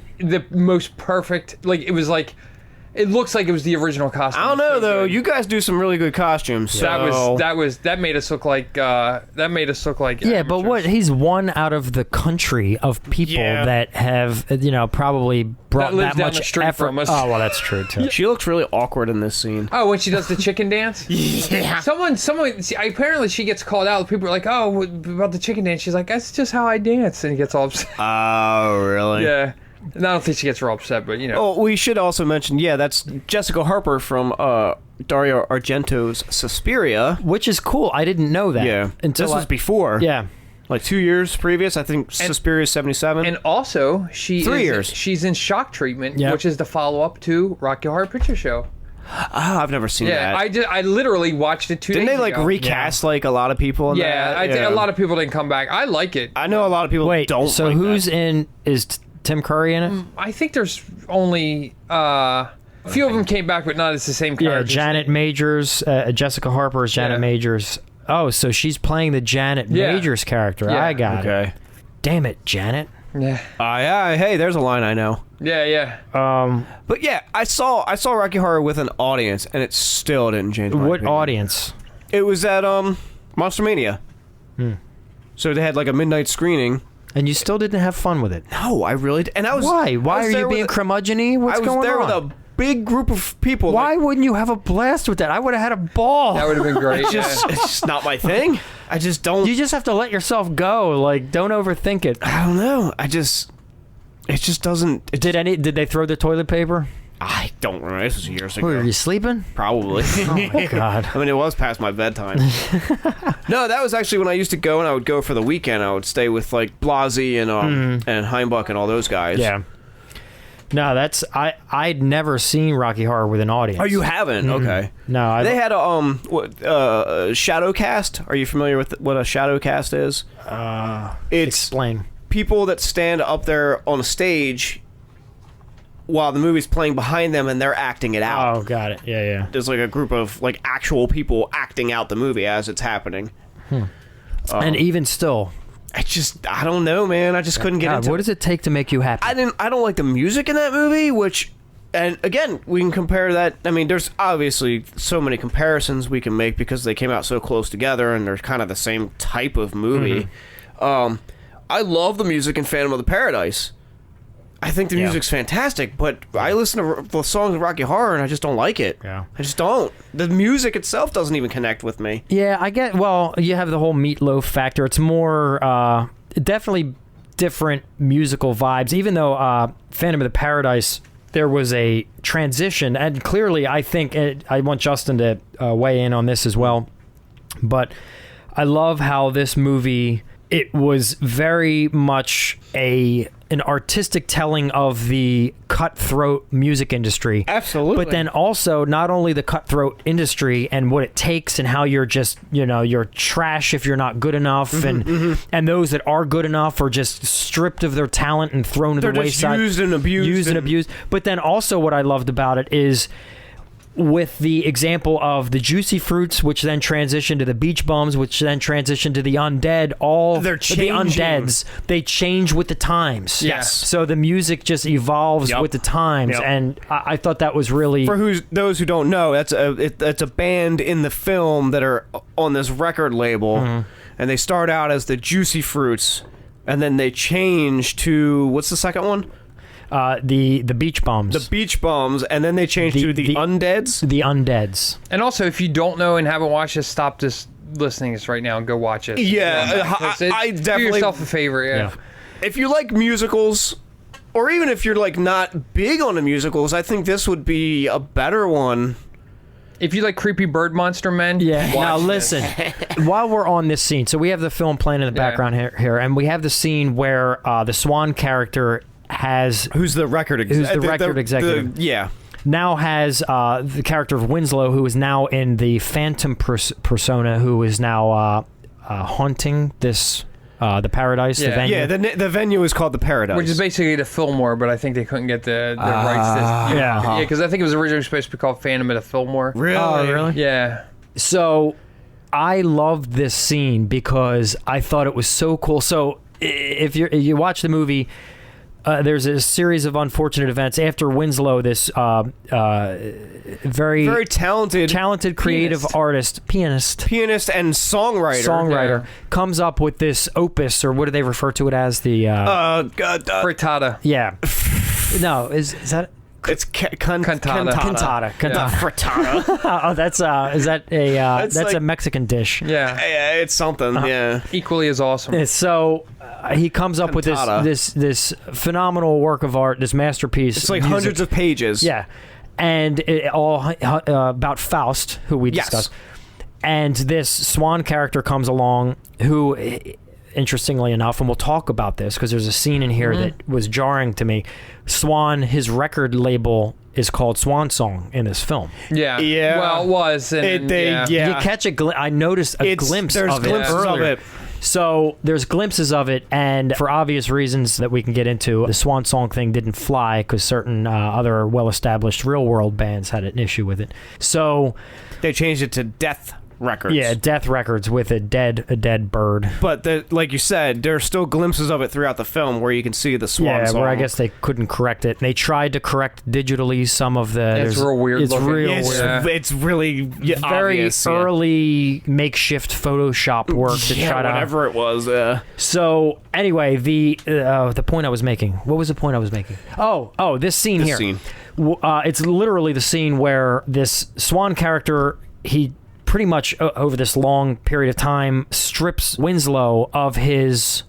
most perfect. Like it was like it looks like it was the original costume. I don't know So though. good. You guys do some really good costumes. So. That made us look like Yeah, but what? amateurs. He's one out of the country of people that have, probably brought That lives that down much the street effort. from us. Oh, well, that's true too. She looks really awkward in this scene. Oh, when she does the chicken dance? Yeah. Someone. See, apparently she gets called out. People are like, "Oh, what about the chicken dance?" She's like, "That's just how I dance," and he gets all upset. Oh, really? Yeah. And I don't think she gets real upset, but Oh, we should also mention, that's Jessica Harper from Dario Argento's Suspiria. Which is cool. I didn't know that. Yeah. Until This was before. Yeah. Like 2 years previous, I think Suspiria's 77. And also, 3 years. She's in Shock Treatment, which is the follow-up to Rocky Horror Picture Show. Oh, I've never seen that. I literally watched it 2 days ago. Didn't they like recast like a lot of people in that? I think a lot of people didn't come back. I like it. I know a lot of people don't so like who's that. in... Is Tim Curry in it? I think there's only... a few of them came back, but not as the same characters. Yeah, Janet Majors. Jessica Harper is Janet Majors. Oh, so she's playing the Janet Majors character. Yeah. I got it. Damn it, Janet. Yeah. Yeah. Hey, there's a line I know. Yeah. But yeah, I saw Rocky Horror with an audience, and it still didn't change my opinion. Audience? It was at Monster Mania. So they had like a midnight screening. And you still didn't have fun with it? No, I really did. And I was... Why? Why are you being curmudgeon-y? What's going on? I was there with a big group of people. Why wouldn't you have a blast with that? I would have had a ball. That would have been great. It's just not my thing. I just don't... You just have to let yourself go. Like, don't overthink it. I don't know. It just doesn't... Did they throw the toilet paper? I don't remember. This was years ago. Were you sleeping? Probably. Oh, my God. I mean, it was past my bedtime. No, that was actually when I used to go, and I would go for the weekend. I would stay with, like, Blasey and Heimbach and all those guys. Yeah. No, I'd never seen Rocky Horror with an audience. Oh, you haven't? Okay. No, they had a shadow cast. Are you familiar with what a shadow cast is? Explain. People that stand up there on a stage while the movie's playing behind them, and they're acting it out. Oh, got it. Yeah. There's like a group of like actual people acting out the movie as it's happening. And even still, I don't know, man. I just couldn't get into it. What does it take to make you happy? I don't like the music in that movie, and again, we can compare that. I mean, there's obviously so many comparisons we can make because they came out so close together and they're kind of the same type of movie. I love the music in Phantom of the Paradise. I think the music's fantastic, but I listen to the songs of Rocky Horror and I just don't like it. Yeah. I just don't. The music itself doesn't even connect with me. Yeah, I get... Well, you have the whole Meatloaf factor. It's more... definitely different musical vibes. Even though Phantom of the Paradise, there was a transition. And clearly, I think... I want Justin to weigh in on this as well. But I love how this movie... It was very much an artistic telling of the cutthroat music industry. Absolutely. But then also not only the cutthroat industry and what it takes and how you're just, you're trash if you're not good enough, and those that are good enough are just stripped of their talent and thrown to the wayside. Used and abused. But then also what I loved about it is with the example of the Juicy Fruits, which then transitioned to the Beach Bums, which then transitioned to the Undead, They're changing. The Undeads, they change with the times. Yes. So the music just evolves with the times, and I thought that was really... For those who don't know, that's a band in the film that are on this record label, and they start out as the Juicy Fruits, and then they change to... What's the second one? The Beach Bums. The Beach Bums, and then they changed to the Undeads. The Undeads. And also, if you don't know and haven't watched this, stop this listening this right now and go watch it. Yeah, I definitely... Do yourself a favor, yeah. If you like musicals, or even if you're like not big on the musicals, I think this would be a better one. If you like creepy bird monster men, Now listen, while we're on this scene, so we have the film playing in the background here, and we have the scene where the Swan character has... Who's the record executive? Now has the character of Winslow, who is now in the Phantom persona, who is now haunting this the Paradise, the venue. Yeah, the venue is called the Paradise, which is basically the Fillmore, but I think they couldn't get the rights to... Yeah, because I think it was originally supposed to be called Phantom at the Fillmore. Really? Oh, really? Yeah. So I loved this scene because I thought it was so cool. So if you watch the movie... there's a series of unfortunate events after Winslow, this very talented creative pianist and songwriter comes up with this opus, or what do they refer to it as? The frittata. Yeah. No, is that? It's cantata. Frittata. Oh, that's a Mexican dish. Yeah, it's something. Yeah, equally as awesome. So he comes up with this phenomenal work of art, this masterpiece. It's like hundreds of pages. Yeah, and it all about Faust, who we discussed. And this Swan character comes along, who interestingly enough, and we'll talk about this because there's a scene in here that was jarring to me. Swan, his record label is called Swan Song in this film. Yeah. Well, it was. And You catch I noticed a glimpse of it earlier. So there's glimpses of it, and for obvious reasons that we can get into, the Swan Song thing didn't fly because certain other well-established real-world bands had an issue with it. So they changed it to Death Records. Yeah, Death Records with a dead bird. But like you said, there are still glimpses of it throughout the film where you can see the Swan Song. Where I guess they couldn't correct it. They tried to correct digitally some of the... It's real weird looking. It's really very obvious, early makeshift Photoshop work to try to... whatever it was. So, anyway, the point I was making. What was the point I was making? Oh, this scene here. It's literally the scene where this Swan character, he... pretty much over this long period of time strips Winslow of his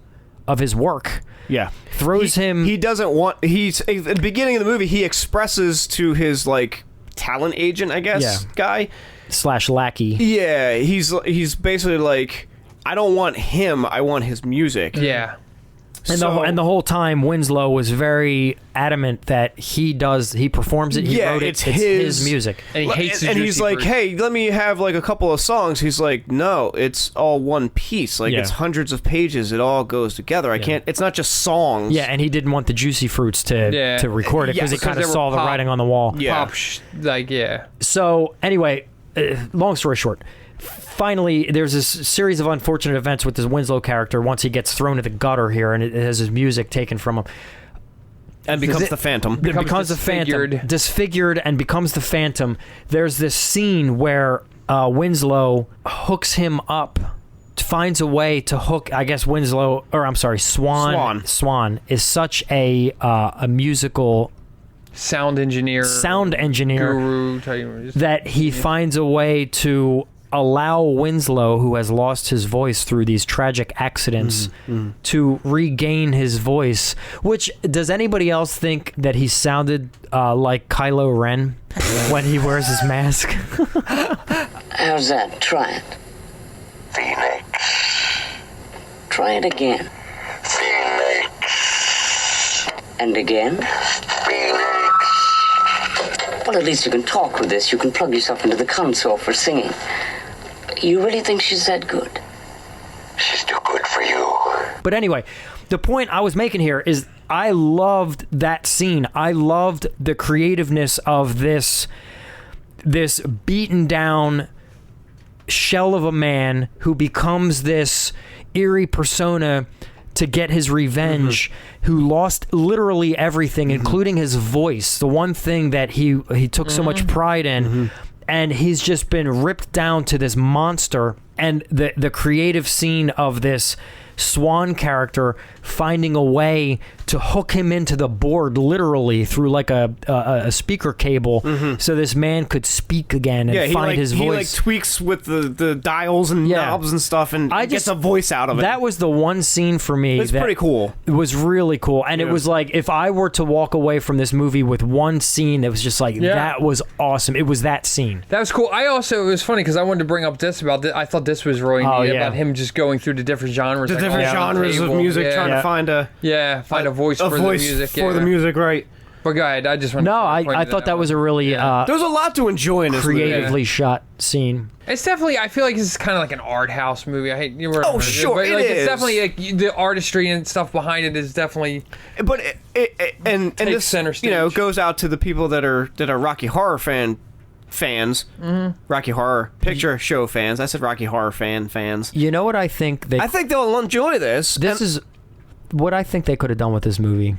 work. Yeah. Throws him... He doesn't want... He's... At the beginning of the movie, he expresses to his, like, talent agent, I guess, guy. / lackey. Yeah, he's basically like, I don't want him, I want his music. Yeah. And the whole time, Winslow was very adamant that he performs it, he wrote it, it's his music. And he hates and he's like, hey, let me have like a couple of songs. He's like, no, it's all one piece. Like, it's hundreds of pages. It all goes together. I can't, it's not just songs. Yeah, and he didn't want the Juicy Fruits to record it because he kind of saw the writing on the wall. Yeah. So, anyway, long story short, finally, there's this series of unfortunate events with this Winslow character once he gets thrown to the gutter here and it has his music taken from him. And becomes the Phantom. Becomes the Phantom. Disfigured and becomes the Phantom. There's this scene where Winslow hooks him up, finds a way to hook, I guess Swan. Swan is such a musical... Sound engineer guru that he finds a way to allow Winslow, who has lost his voice through these tragic accidents, to regain his voice. Which, does anybody else think that he sounded like Kylo Ren when he wears his mask? How's that? Try it. Phoenix. Try it again. Phoenix. And again. Phoenix. Well, at least you can talk with this. You can plug yourself into the console for singing. You really think she's that good? She's too good for you. But anyway, the point I was making here is I loved that scene. I loved the creativeness of this beaten down shell of a man who becomes this eerie persona to get his revenge, who lost literally everything, including his voice, the one thing that he took so much pride in. And he's just been ripped down to this monster. And the creative scene of this Swan character finding a way to hook him into the board literally through like a speaker cable so this man could speak again and find his voice. He like tweaks with the dials and knobs and stuff and gets a voice out of it. That was the one scene for me it's pretty cool. It was really cool. And it was like, if I were to walk away from this movie with one scene that was just like, that was awesome. It was that scene. That was cool. It was funny because I wanted to bring up this about this. I thought this was really neat about him just going through the different genres. The different genres of music, trying to find a voice for the music. The music, right? But go ahead. I just want. No, I thought that was a really there's a lot to enjoy in this creatively shot scene. It's definitely. I feel like this is kind of like an art house movie. I hate. Sure, but it is. It's definitely like the artistry and stuff behind it is definitely. But and this center stage. Goes out to the people that are Rocky Horror fans, Rocky Horror Picture Show fans. I said Rocky Horror fans. You know what I think? I think they'll enjoy this. This is what I think they could have done with this movie,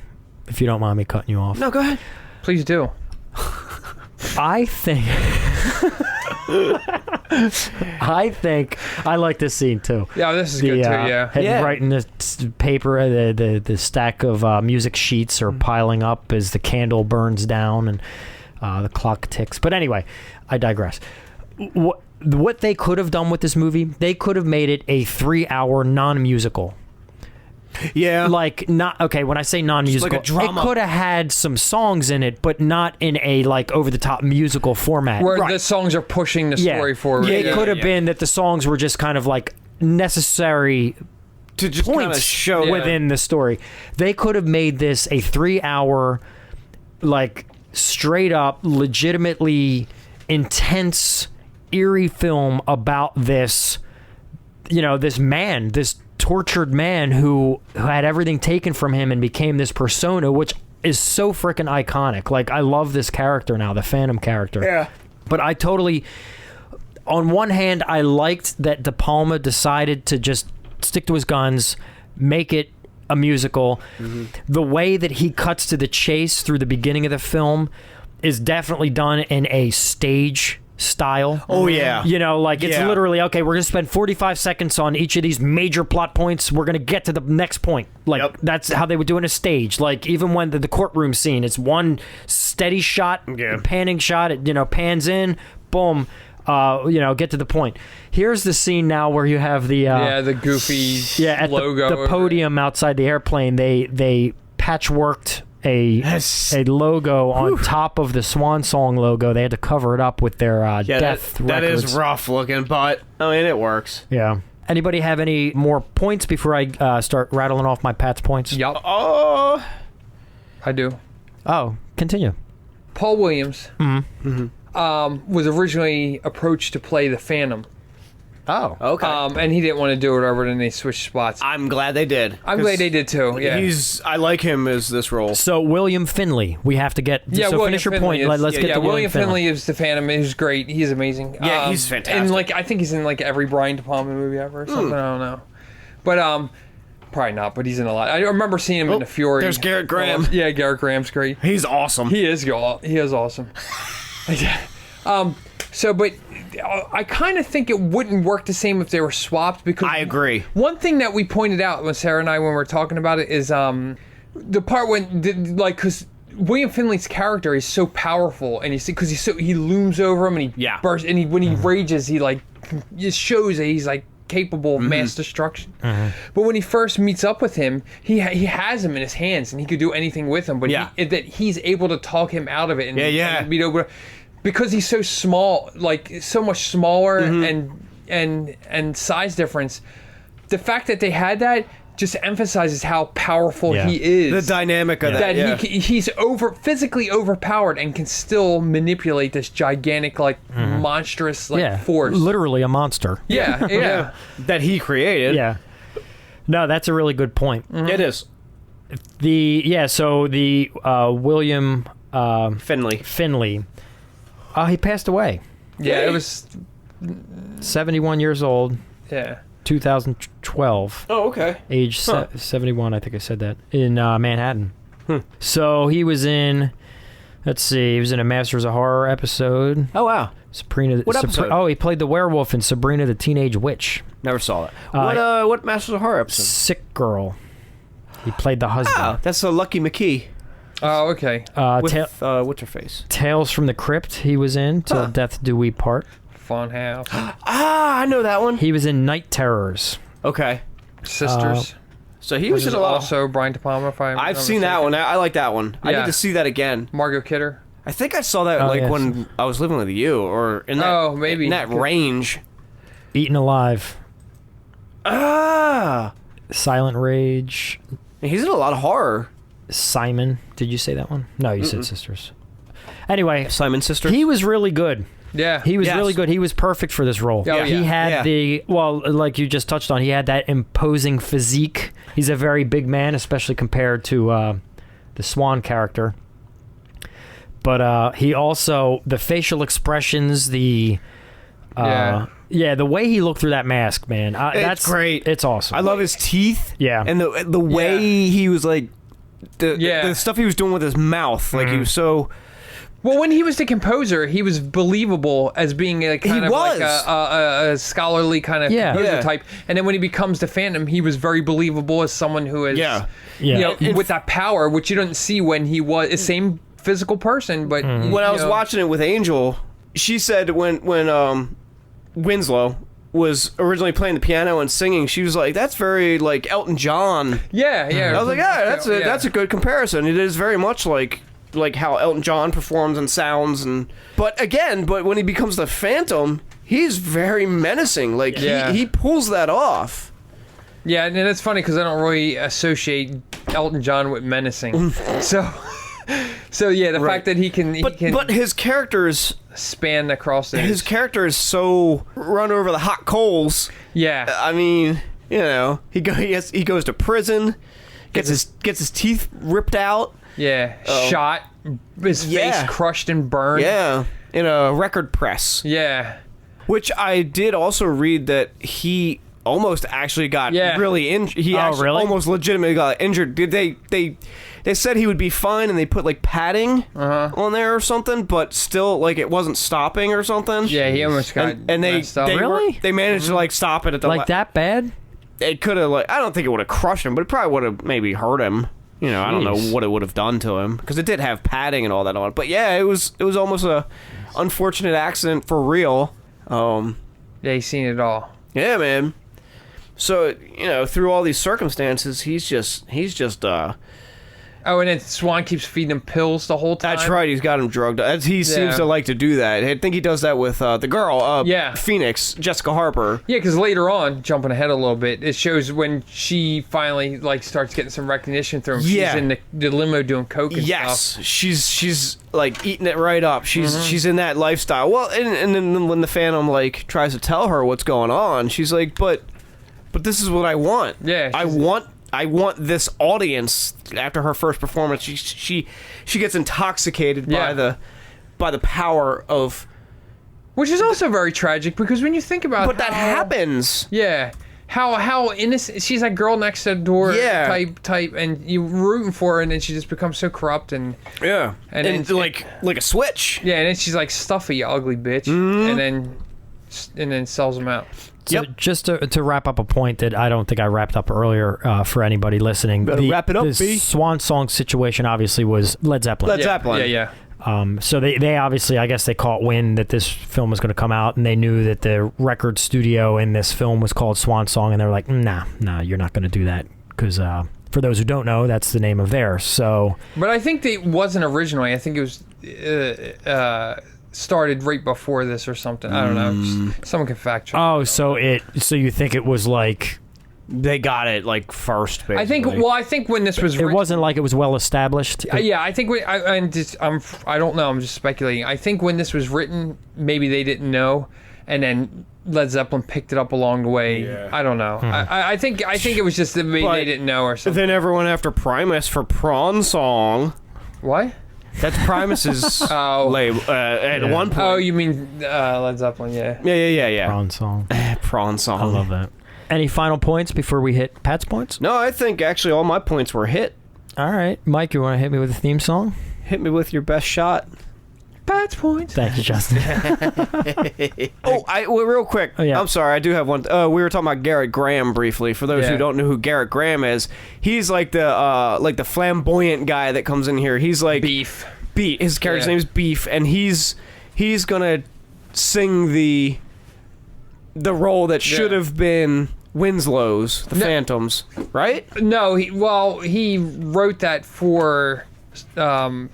if you don't mind me cutting you off. No, go ahead. Please do. I think I like this scene too. Yeah, this is good too. Yeah. Writing the paper, the stack of music sheets are piling up as the candle burns down and the clock ticks. But anyway, I digress. What they could have done with this movie, they could have made it a 3-hour non-musical. Yeah. Like, not, okay, when I say non-musical, like a drama. It could have had some songs in it, but not in a, like, over-the-top musical format. Where the songs are pushing the story forward. Yeah, it could have been that the songs were just kind of, like, necessary to just kind of points show within the story. They could have made this a 3-hour, like, straight up, legitimately intense, eerie film about this, this tortured man who had everything taken from him and became this persona, which is so freaking iconic. Like, I love this character now, the Phantom character. Yeah. But I totally, on one hand, I liked that De Palma decided to just stick to his guns, make it a musical. Mm-hmm. The way that he cuts to the chase through the beginning of the film is definitely done in a stage style. Oh, yeah. It's literally, okay, we're going to spend 45 seconds on each of these major plot points. We're going to get to the next point. That's how they would do it in a stage. Like, even when the courtroom scene, it's one steady shot, panning shot, it, pans in, boom, get to the point. Here's the scene now where you have the goofy at logo. The podium outside the airplane, they patchworked a logo on top of the Swan Song logo. They had to cover it up with their death records. That is rough looking, but I mean, it works. Yeah. Anybody have any more points before I start rattling off my Pat's points? Yup. Oh, I do. Oh, continue. Paul Williams was originally approached to play the Phantom. Oh, okay. And he didn't want to do it over, and they switched spots. I'm glad they did. I'm glad they did too. Yeah, I like him as this role. So William Finley, we have to get. Yeah, so William finish your Finley point. is- Let's get to William Finley is the Phantom. He's great. He's amazing. Yeah, he's fantastic. And I think he's in every Brian De Palma movie ever or something. I don't know, but probably not. But he's in a lot. I remember seeing him in The Fury. There's Garrett Graham. Yeah, Garrett Graham's great. He's awesome. He is awesome. But I kind of think it wouldn't work the same if they were swapped, because I agree. One thing that we pointed out when Sarah and I, when we were talking about it, is the part when because William Finley's character is so powerful, and he looms over him, and he bursts, and when he rages, he it shows that he's capable of mass destruction. But when he first meets up with him, he has him in his hands, and he could do anything with him. But he's able to talk him out of it. And beat over. Because he's so small, so much smaller and size difference, the fact that they had that just emphasizes how powerful he is. The dynamic of that. He's physically overpowered and can still manipulate this gigantic, monstrous, force. Literally a monster. Yeah. That he created. Yeah. No, that's a really good point. It is. So the William Finley. He passed away. Yeah, it was 71 years old. Yeah. 2012. Oh, okay. Age 71, I think I said that, in Manhattan. So he was in, he was in a Masters of Horror episode. Oh, wow. Sabrina. What episode? He played the werewolf in Sabrina the Teenage Witch. Never saw that. What Masters of Horror episode? Sick Girl. He played the husband. Oh, that's Lucky McKee. Oh, okay. What's her face? Tales from the Crypt he was in, Till Death Do We Part. Fun House. I know that one. He was in Night Terrors. Okay. Sisters. So he was in a lot. Also Brian De Palma. I've seen that one. I like that one. I need to see that again. Margot Kidder. I think I saw that when I was living with you, or in that maybe in that range. Eaten Alive. Ah. Silent Rage. He's in a lot of horror. Simon. Did you say that one? No, you said Sisters. Anyway, Simon's sister. He was really good. Yeah. He was really good. He was perfect for this role. Oh, yeah. He had like you just touched on, he had that imposing physique. He's a very big man, especially compared to the Swan character. But he also, the facial expressions, the way he looked through that mask, man. That's great. It's awesome. I love his teeth. Yeah. And the way he was the stuff he was doing with his mouth, he was so. Well, when he was the composer, he was believable as being a scholarly kind of composer type. And then when he becomes the Phantom, he was very believable as someone who is, with that power, which you don't see when he was the same physical person. But when I was watching it with Angel, she said when Winslow was originally playing the piano and singing, she was like, "That's very like Elton John." Yeah. I was like, that's a good comparison. It is very much like how Elton John performs and sounds, but when he becomes the Phantom, he's very menacing. He pulls that off. Yeah, and it's funny because I don't really associate Elton John with menacing. So yeah, the fact that he can but his character's span across his character is so run over the hot coals. Yeah, I mean, you know, he goes to prison, gets his teeth ripped out. Yeah, shot, his face crushed and burned. Yeah, in a record press. Yeah, which I did also read that he almost actually got really injured. He almost legitimately got injured. Did they said he would be fine, and they put like padding on there or something, but still like it wasn't stopping or something. Yeah, he almost got and they managed to like stop it at the like that bad. It could have I don't think it would have crushed him, but it probably would have maybe hurt him. You know, I don't know what it would have done to him because it did have padding and all that on it. But yeah, it was almost a unfortunate accident for real. Yeah, he's seen it all. Yeah, man. So, you know, through all these circumstances, he's just Oh, and then Swan keeps feeding him pills the whole time. That's right. He's got him drugged. He seems to like to do that. I think he does that with the girl, Phoenix, Jessica Harper. Yeah, because later on, jumping ahead a little bit, it shows when she finally like starts getting some recognition through him. She's in the limo doing coke and stuff. She's like eating it right up. She's in that lifestyle. Well, and then when the Phantom like tries to tell her what's going on, she's like, but this is what I want. Yeah, I want this audience. After her first performance, she gets intoxicated by the power of, which is also very tragic because when you think about, that happens. Yeah, how innocent she's, that girl next to the door type, and you rooting for her, and then she just becomes so corrupt and and like a switch. Yeah, and then she's like stuffy, you ugly bitch, and then sells them out. So just to wrap up a point that I don't think I wrapped up earlier for anybody listening. Wrap it up, the Swan Song situation obviously was Led Zeppelin. Yeah. So they obviously, I guess they caught wind that this film was going to come out, and they knew that the record studio in this film was called Swan Song, and they were like, nah, you're not going to do that, because for those who don't know, that's the name of theirs. So, but I think it wasn't originally. I think it was started right before this or something. I don't know. Someone can fact check. Oh, so you think it was like they got it like first, basically. I think when this was it wasn't like it was well established. Yeah, I think I don't know, I'm just speculating. I think when this was written, maybe they didn't know, and then Led Zeppelin picked it up along the way. Yeah. I don't know. I think it was just that maybe they didn't know or something. Then everyone after Primus for Prawn Song. What? That's Primus's label at one point. Oh, you mean Led Zeppelin? Yeah. Yeah. Prawn Song. Prawn Song. I love that. Any final points before we hit Pat's points? No, I think actually all my points were hit. All right, Mike, you want to hit me with a theme song? Hit me with your best shot. Pat's points. Thank you, Justin. Real quick. Oh, yeah. I'm sorry, I do have one. We were talking about Garrett Graham briefly. For those who don't know who Garrett Graham is, he's like the flamboyant guy that comes in here. He's like Beef. His character's name is Beef, and he's gonna sing the role that should have been Winslow's, the Phantoms, right? No, he wrote that for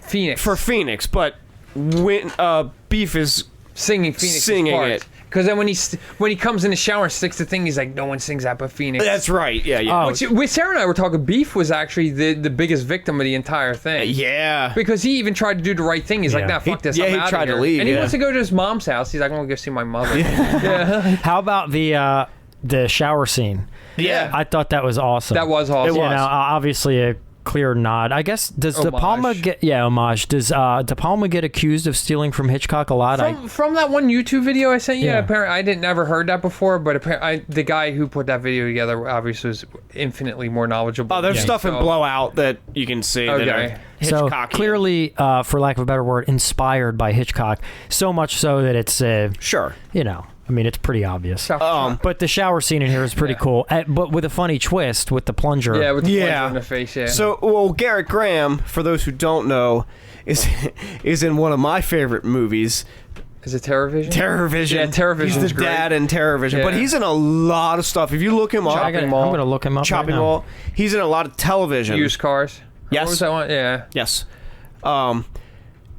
Phoenix. For Phoenix, but Beef is singing Phoenix's part. It. Because then when he comes in the shower and sticks the thing, he's like, no one sings that but Phoenix. That's right. Yeah. With Sarah and I were talking, Beef was actually the biggest victim of the entire thing. Yeah. Because he even tried to do the right thing. He's like, nah, fuck this. I'm he out tried of here. to leave. And he wants to go to his mom's house. He's like, I'm going to go see my mother. How about the shower scene? Yeah. I thought that was awesome. That was awesome. It was. You know, obviously a clear nod. I guess, does De Palma get... Yeah, homage. Does De Palma get accused of stealing from Hitchcock a lot? From that one YouTube video I sent you, apparently I didn't never heard that before, but apparently the guy who put that video together obviously was infinitely more knowledgeable. Oh, there's stuff in Blowout that you can see that are Hitchcock. So clearly, for lack of a better word, inspired by Hitchcock. So much so that it's... sure. You know... I mean, it's pretty obvious. But the shower scene in here is pretty cool. But with a funny twist with the plunger. Yeah, with the plunger in the face, yeah. So, Garrett Graham, for those who don't know, is in one of my favorite movies. Is it Terrorvision? Terrorvision. Yeah, Terrorvision. He's the dad in Terrorvision. Yeah. But he's in a lot of stuff. If you look him up... I'm going to look him up Chopping Mall. He's in a lot of television. Used Cars. Yes. What was that one? Yeah. Yes.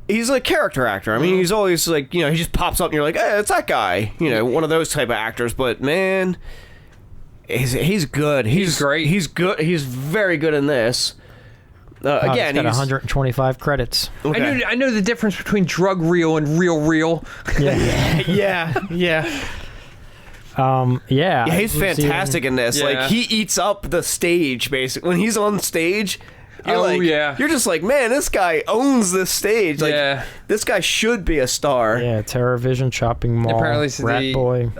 He's a character actor. I mean, he's always like, he just pops up and you're like, hey, it's that guy. One of those type of actors. But, man, He's good. He's great. He's good. He's very good in this. Again, he's got 125 credits. Okay. I know the difference between drug reel and real. Yeah. yeah. Yeah, He's fantastic in this. Yeah. Like, he eats up the stage, basically. When he's on stage, you're just like, man, this guy owns this stage. Like, this guy should be a star. Yeah, Terror Vision, Chopping Mall, Apparently it's Rat Boy.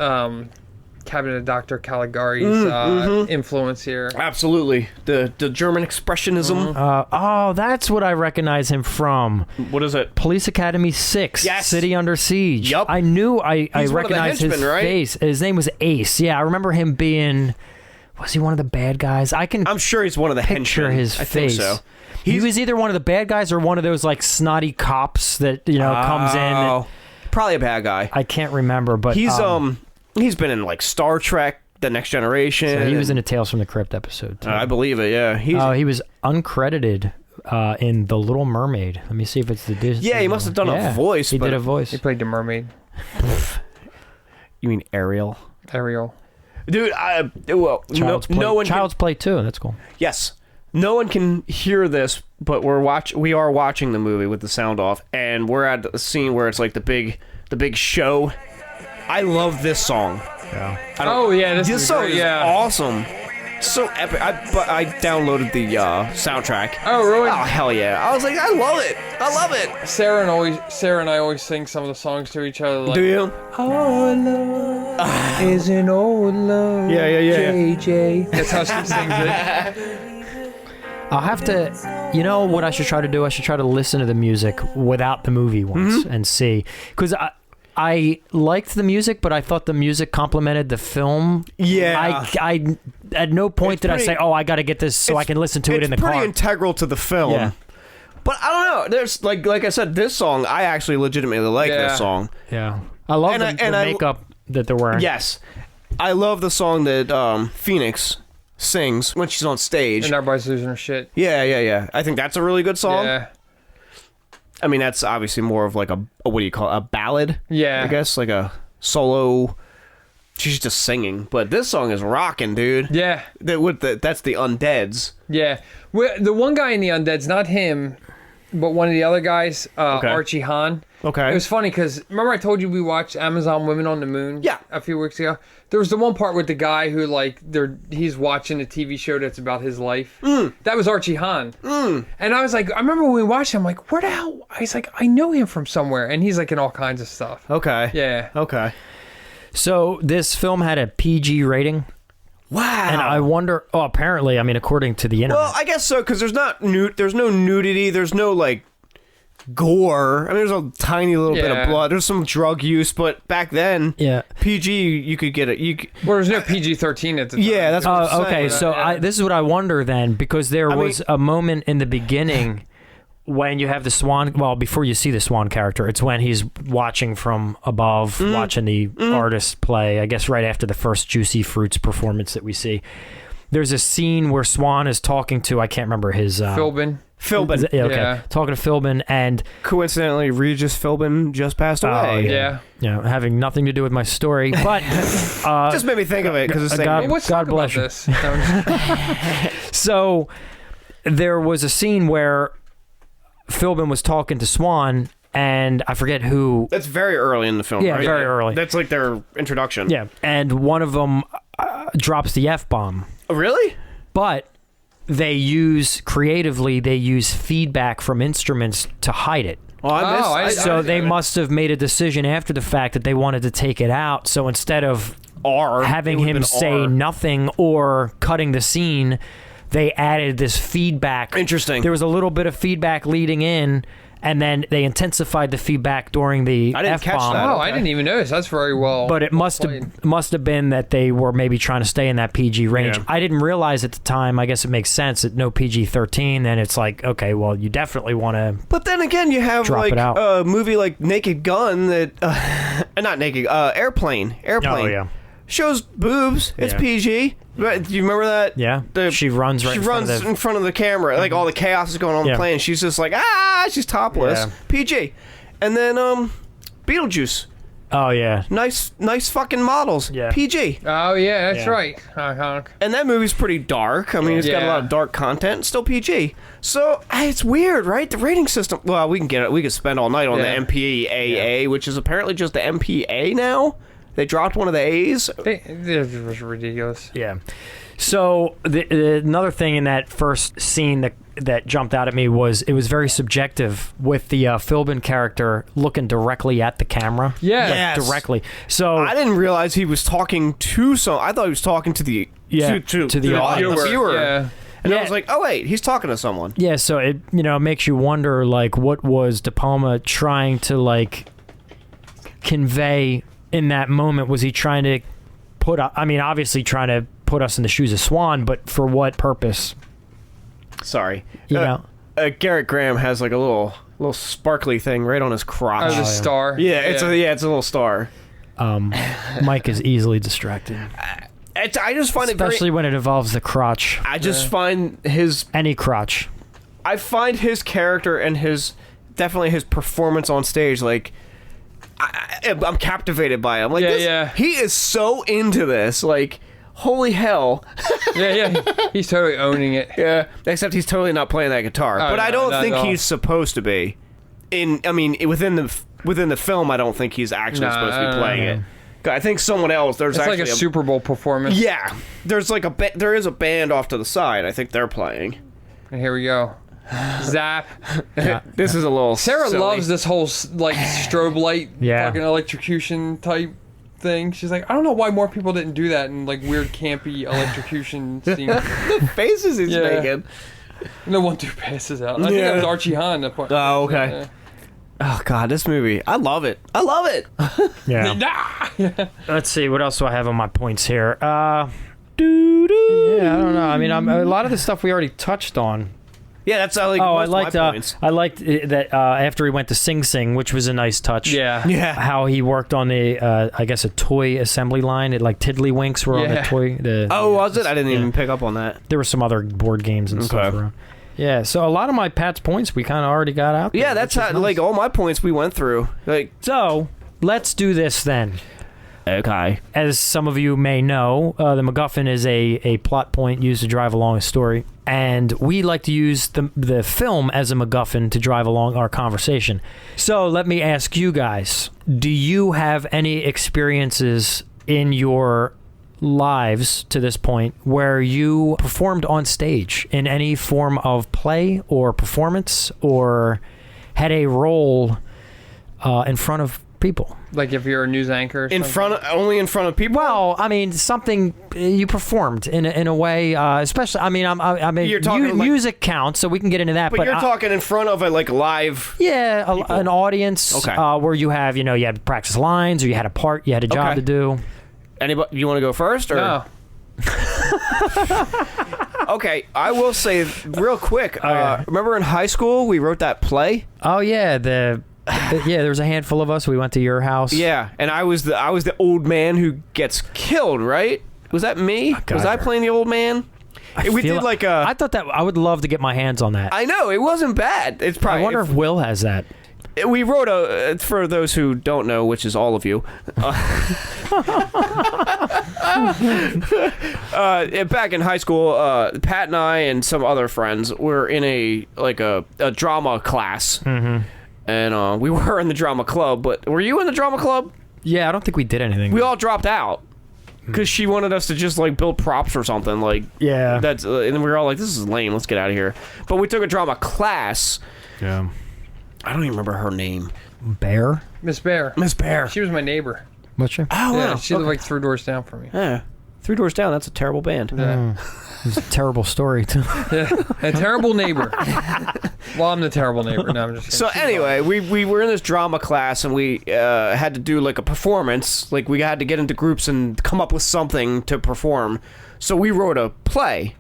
Cabinet of Dr. Caligari's influence here. Absolutely. The German expressionism. That's what I recognize him from. What is it? Police Academy 6, Yes. City Under Siege. Yup. I knew I recognized his henchmen, right? face. His name was Ace. Yeah, I remember him being... Was he one of the bad guys? I'm sure he's one of the picture henchmen. his I face. think so. He was either one of the bad guys or one of those like snotty cops that comes in. Probably a bad guy. I can't remember, but he's been in like Star Trek, The Next Generation. So he was in a Tales from the Crypt episode too. I believe it. Yeah. He was uncredited in The Little Mermaid. Let me see if it's the Disney. Yeah, he must have done a voice. He did a voice. He played the mermaid. You mean Ariel? Dude, Child's Play too. That's cool. Yes. No one can hear this, but we are watching the movie with the sound off, and we're at a scene where it's like the big show. I love this song. Yeah. This song is awesome. So epic. I downloaded the soundtrack. Oh, really? Oh, hell yeah. I was like, I love it. Sarah and I always sing some of the songs to each other. Like, Do you? Our love is an old love. Yeah. JJ. That's how she sings it. I'll have to, what I should try to do? I should try to listen to the music without the movie once and see. Because I liked the music, but I thought the music complemented the film. Yeah. I at no point did I say, I got to get this so I can listen to it in the car. It's pretty integral to the film. Yeah. But I don't know. There's like I said, this song, I actually legitimately like this song. Yeah. I love the makeup that they're wearing. Yes. I love the song that Phoenix sings when she's on stage. And everybody's losing her shit. Yeah. I think that's a really good song. Yeah. I mean, that's obviously more of like what do you call it? A ballad? Yeah. I guess like a solo. She's just singing, but this song is rocking, dude. Yeah. That's the Undeads. Yeah. The one guy in the Undeads, not him, but one of the other guys, Archie Hahn. Okay. It was funny because remember I told you we watched Amazon Women on the Moon? Yeah. A few weeks ago. There was the one part with the guy who he's watching a TV show that's about his life. That was Archie Hahn. And I was like, I remember when we watched him, I'm like, where the hell? I was like, I know him from somewhere, and he's like in all kinds of stuff. Okay. Yeah. Okay. So this film had a PG rating. Wow. And I wonder. Oh, apparently, I mean, according to the internet. Well, I guess so, because there's no nudity. There's no like gore. I mean, there's a tiny little bit of blood. There's some drug use, but back then, PG, you could get it. Well, there's no PG-13 at the time. Yeah, that's what I'm okay. saying. So this is what I wonder then, because there was a moment in the beginning when you have the Swan. Well, before you see the Swan character, it's when he's watching from above, watching the artist play. I guess right after the first Juicy Fruits performance that we see. There's a scene where Swan is talking to, I can't remember his... Philbin. Yeah, okay. Yeah. Talking to Philbin, and... Coincidentally, Regis Philbin just passed away. Yeah. Having nothing to do with my story, but... just made me think of it, because it's God bless you. This. So, there was a scene where Philbin was talking to Swan, and I forget who... That's very early in the film, Yeah, right? very early. That's like their introduction. Yeah, and one of them drops the F-bomb. Oh, really? But they use feedback from instruments to hide it. Oh, I missed. So they must have made a decision after the fact that they wanted to take it out. So instead of having him say nothing or cutting the scene, they added this feedback. Interesting. There was a little bit of feedback leading in, and then they intensified the feedback during the I didn't catch F-bomb. that. Oh, I didn't even notice. That's very well. But it must have been that they were maybe trying to stay in that PG range. Yeah. I didn't realize at the time. I guess it makes sense that no PG-13. Then it's like, okay, well, you definitely want to. But then again, you have Drop like it out. a movie like Naked Gun that, not Naked, Airplane. Oh yeah. Shows boobs. It's Yeah. PG. Right, do you remember that? Yeah. She runs right. She runs in front of the camera. Like all the chaos is going on the plane. She's just like, she's topless. Yeah. PG. And then Beetlejuice. Oh yeah. Nice fucking models. Yeah. PG. Oh yeah, that's Yeah. right. Honk, honk. And that movie's pretty dark. I mean, it's got a Yeah. lot of dark content. Still PG. So it's weird, right? The rating system. Well, we can get it. We could spend all night on the Yeah. MPAA, which is apparently just the MPA now. They dropped one of the A's. It was ridiculous. Yeah. So another thing in that first scene that jumped out at me was it was very subjective with the Philbin character looking directly at the camera. Yeah. Yes. Directly. So I didn't realize he was talking to I thought he was talking to the to the audience. the viewer. Yeah. And I Yeah. was like, oh wait, he's talking to someone. Yeah, so it makes you wonder like what was De Palma trying to like convey in that moment? Was he trying to obviously trying to put us in the shoes of Swan, but for what purpose? Sorry. You know? Garrett Graham has like a little sparkly thing right on his crotch. Oh, the star. Yeah, it's a little star. Mike is easily distracted. I just find Especially when it involves the crotch. I just find Any crotch. I find his character and definitely his performance on stage, like, I'm captivated by him. Like, he is so into this. Like, holy hell. Yeah. He's totally owning it. Yeah. Except he's totally not playing that guitar. Oh, but no, I don't not think at all. he's supposed to be. Within the film, I don't think he's actually supposed to be playing it. I think someone else. It's like a Super Bowl performance. Yeah. There's like there is a band off to the side. I think they're playing. And here we go. Zap. This is a little. Sarah silly. loves this whole like strobe light, fucking electrocution type thing. She's like, I don't know why more people didn't do that in like weird campy electrocution scene. Faces he's making. No one dude passes out. I think that was Archie Hahn. Oh, okay. Oh God, this movie. I love it. Yeah. Let's see, what else do I have on my points here? Yeah, I don't know. I mean, a lot of the stuff we already touched on. Yeah, that's like. I liked that after he went to Sing Sing, which was a nice touch. Yeah. How he worked on I guess a toy assembly line. Like Tiddlywinks were on the toy. Was it? I didn't even pick up on that. There were some other board games and stuff around. Yeah, so a lot of my Pat's points we kind of already got out there. Yeah, that's how like all my points we went through. Like, so let's do this then. Okay. As some of you may know, the MacGuffin is a plot point used to drive along a story, and we like to use the film as a MacGuffin to drive along our conversation. So let me ask you guys, do you have any experiences in your lives to this point where you performed on stage in any form of play or performance or had a role in front of people? Like if you're a news anchor or something? Only in front of people? Well, I mean, something you performed in a way, especially, I mean, You're talking music counts, so we can get into that. But you're talking in front of a live... Yeah, an audience where you have, you had to practice lines or you had a part, you had a job to do. Anybody, you want to go first? Or? No. Okay, I will say real quick, remember in high school we wrote that play? Oh, yeah, there was a handful of us. We went to your house. Yeah, and I was the old man who gets killed, right? Was that me? Was I playing the old man? I thought that I would love to get my hands on that. I know, it wasn't bad. It's probably. I wonder if Will has that. We wrote for those who don't know, which is all of you. Back in high school, Pat and I and some other friends were in a drama class. Mm-hmm. And we were in the drama club, but were you in the drama club? Yeah, I don't think we did anything. We all dropped out because she wanted us to just build props or something. That's and we were all like, "This is lame. Let's get out of here." But we took a drama class. Yeah, I don't even remember her name. Bear. Miss Bear. She was my neighbor. What's she? Oh, yeah, wow. she lived like 3 doors down from me. Yeah, 3 doors down. That's a terrible band. Yeah. It's a terrible story too. Yeah. A terrible neighbor. Well, I'm the terrible neighbor. No, I'm just kidding. So anyway, we were in this drama class and we had to do a performance. We had to get into groups and come up with something to perform. So we wrote a play.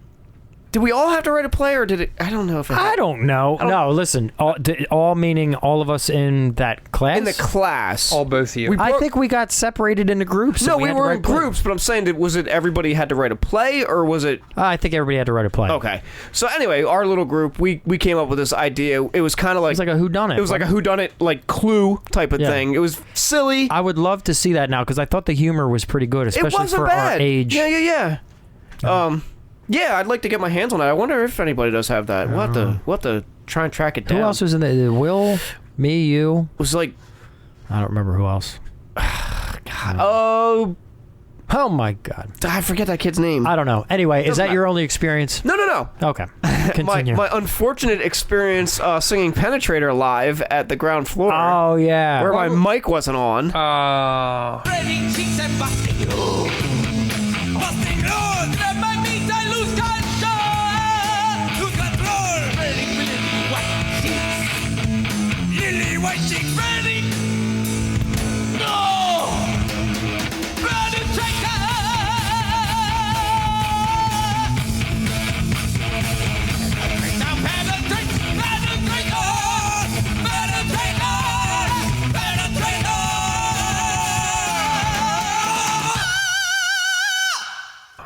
Did we all have to write a play, or did it? I don't know if it I don't know. No, listen. All meaning all of us in that class? in the class. All both of you. I think we got separated into groups. No, and we had to were write in plays. groups, but I'm saying, was it everybody had to write a play, or was it? I think everybody had to write a play. Okay. So anyway, our little group, we came up with this idea. It was kind of like... It was like a whodunit. It was like a whodunit, like Clue type of Yeah. thing. It was silly. I would love to see that now because I thought the humor was pretty good, It especially wasn't for bad. our age. Yeah. Yeah, I'd like to get my hands on that. I wonder if anybody does have that. We'll have to try and track it down. Who else was in there? Will, me, you. It was like... I don't remember who else. Oh... Oh my God. I forget that kid's name. I don't know. Anyway, is Doesn't that your only experience? No. Okay. Continue. My unfortunate experience singing Penetrator live at the ground floor. Oh yeah. Where my mic wasn't on. Spreading cheeks and busting loose. Busting loose. Let my meat I lose control. Lose control. Spreading lily white cheeks. Lily white cheeks spreading. No. Penetrator.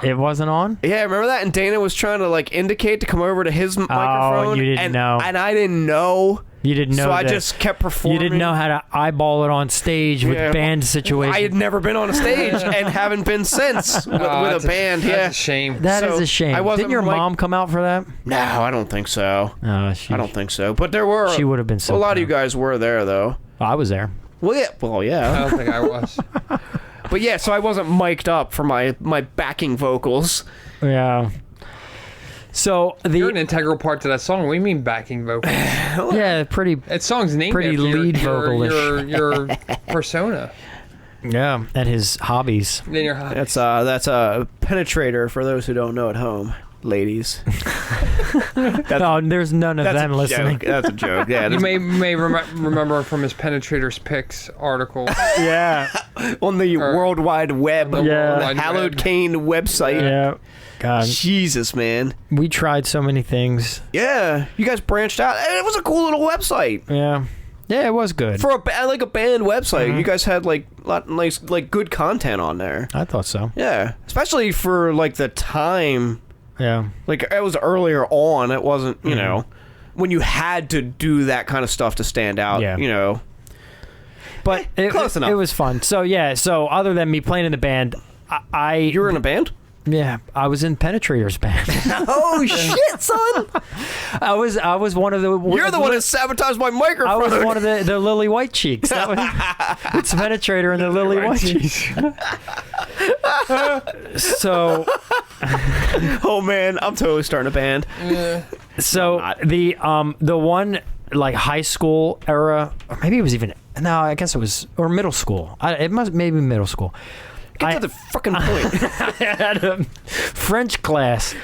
It wasn't on? Yeah, remember that? And Dana was trying to like indicate to come over to his microphone. you didn't know. And I didn't know. You didn't know. So I that- just kept performing. You didn't know how to eyeball it on stage with Yeah. band situation. I had never been on a stage and haven't been since with a band. That's a shame. That is So, a shame. I wasn't Didn't your like- mom come out for that? No, I don't think so. No, I don't think so. But there were. She would have been so A lot of you proud. guys were there, though. I was there. Well, I yeah. don't think I was. But yeah, so I wasn't mic'd up for my backing vocals. Yeah. So You're an the integral part to that song. What do you mean backing vocals? yeah, pretty That song's named Pretty after lead your vocalish. your persona. yeah, and his hobbies. Then your hobby. That's a penetrator for those who don't know at home, ladies. No, there's none of That's them a listening. joke. That's a joke. Yeah, You may remember from his Penetrators Picks article. Yeah. on the Or- World Wide Web, on the Yeah. World the Wide Hallowed Web. Cane website. Yeah. God. Jesus, man. We tried so many things. Yeah, you guys branched out. And it was a cool little website Yeah. Yeah, it was good. for a band website. Mm-hmm. You guys had like nice, like good content on there. I thought so. Yeah, especially for like the time. Yeah. Like it was earlier on. It wasn't, Mm-hmm. you know, when you had to do that kind of stuff to stand out. Yeah. You know. But close enough. It was fun. So yeah. So other than me playing in the band, You were in a band? yeah, I was in Penetrators band. Oh shit, son! I was one of the. You're the one that sabotaged my microphone. I was one of the Lily White Cheeks. That was, it's Penetrator and the Lily White Cheeks. So Oh man, I'm totally starting a band. so the one like high school era, or maybe it was even I guess it was or middle school. It must maybe middle school. Get to the fucking point. I had a French class,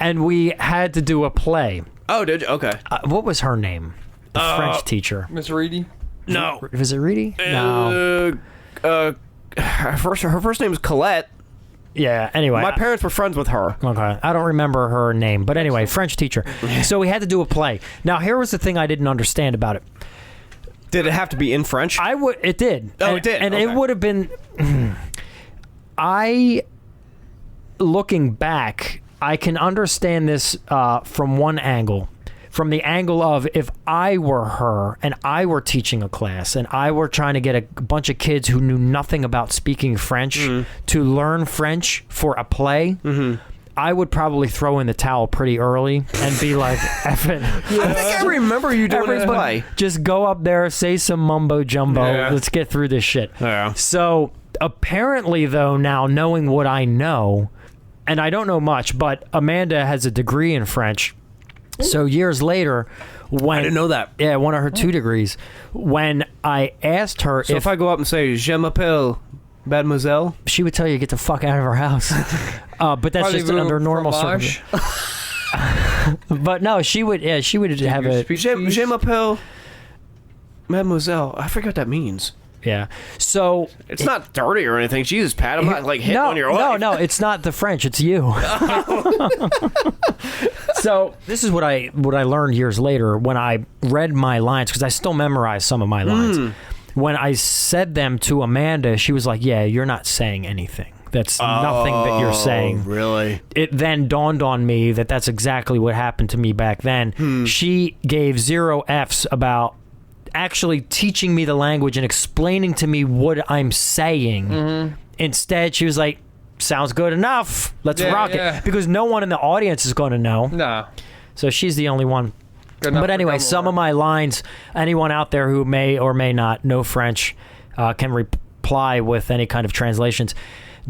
and we had to do a play. Oh, did you? Okay. What was her name? The French teacher. Miss Reedy? No. Was it Reedy? No. Her first name is Colette. Yeah. Anyway, My parents were friends with her. Okay, I don't remember her name, but anyway, French teacher. So we had to do a play. Now, here was the thing I didn't understand about it. Did it have to be in French? It did. Oh, it did? and Okay. it would have been. Looking back, I can understand this from one angle. From the angle of if I were her and I were teaching a class and I were trying to get a bunch of kids who knew nothing about speaking French to learn French for a play, I would probably throw in the towel pretty early and be like, effing. I think I remember you doing this play. Just go up there, say some mumbo jumbo. Yeah. Let's get through this shit. Yeah. So apparently, though, now knowing what I know, and I don't know much, but Amanda has a degree in French. So years later, when I didn't know that. Yeah, one of her 2 degrees. When I asked her So if I go up and say, Je m'appelle Mademoiselle, she would tell you to get the fuck out of her house. But that's just under normal fromage? circumstances. But no, she would. Yeah, she would have a. Je m'appelle Mademoiselle. I forget what that means. Yeah. So It's not dirty or anything. Jesus, Pat, I'm not like hitting on your wife. No, it's not the French. It's you. So this is what I learned years later when I read my lines, because I still memorized some of my lines. When I said them to Amanda, she was like, yeah, you're not saying anything. That's nothing that you're saying. Really? It then dawned on me that that's exactly what happened to me back then. She gave 0 Fs about actually teaching me the language and explaining to me what I'm saying. Instead, she was like, sounds good enough. Let's rock it. Because no one in the audience is going to know. No. So she's the only one. But anyway, some of my lines, anyone out there who may or may not know French can reply with any kind of translations.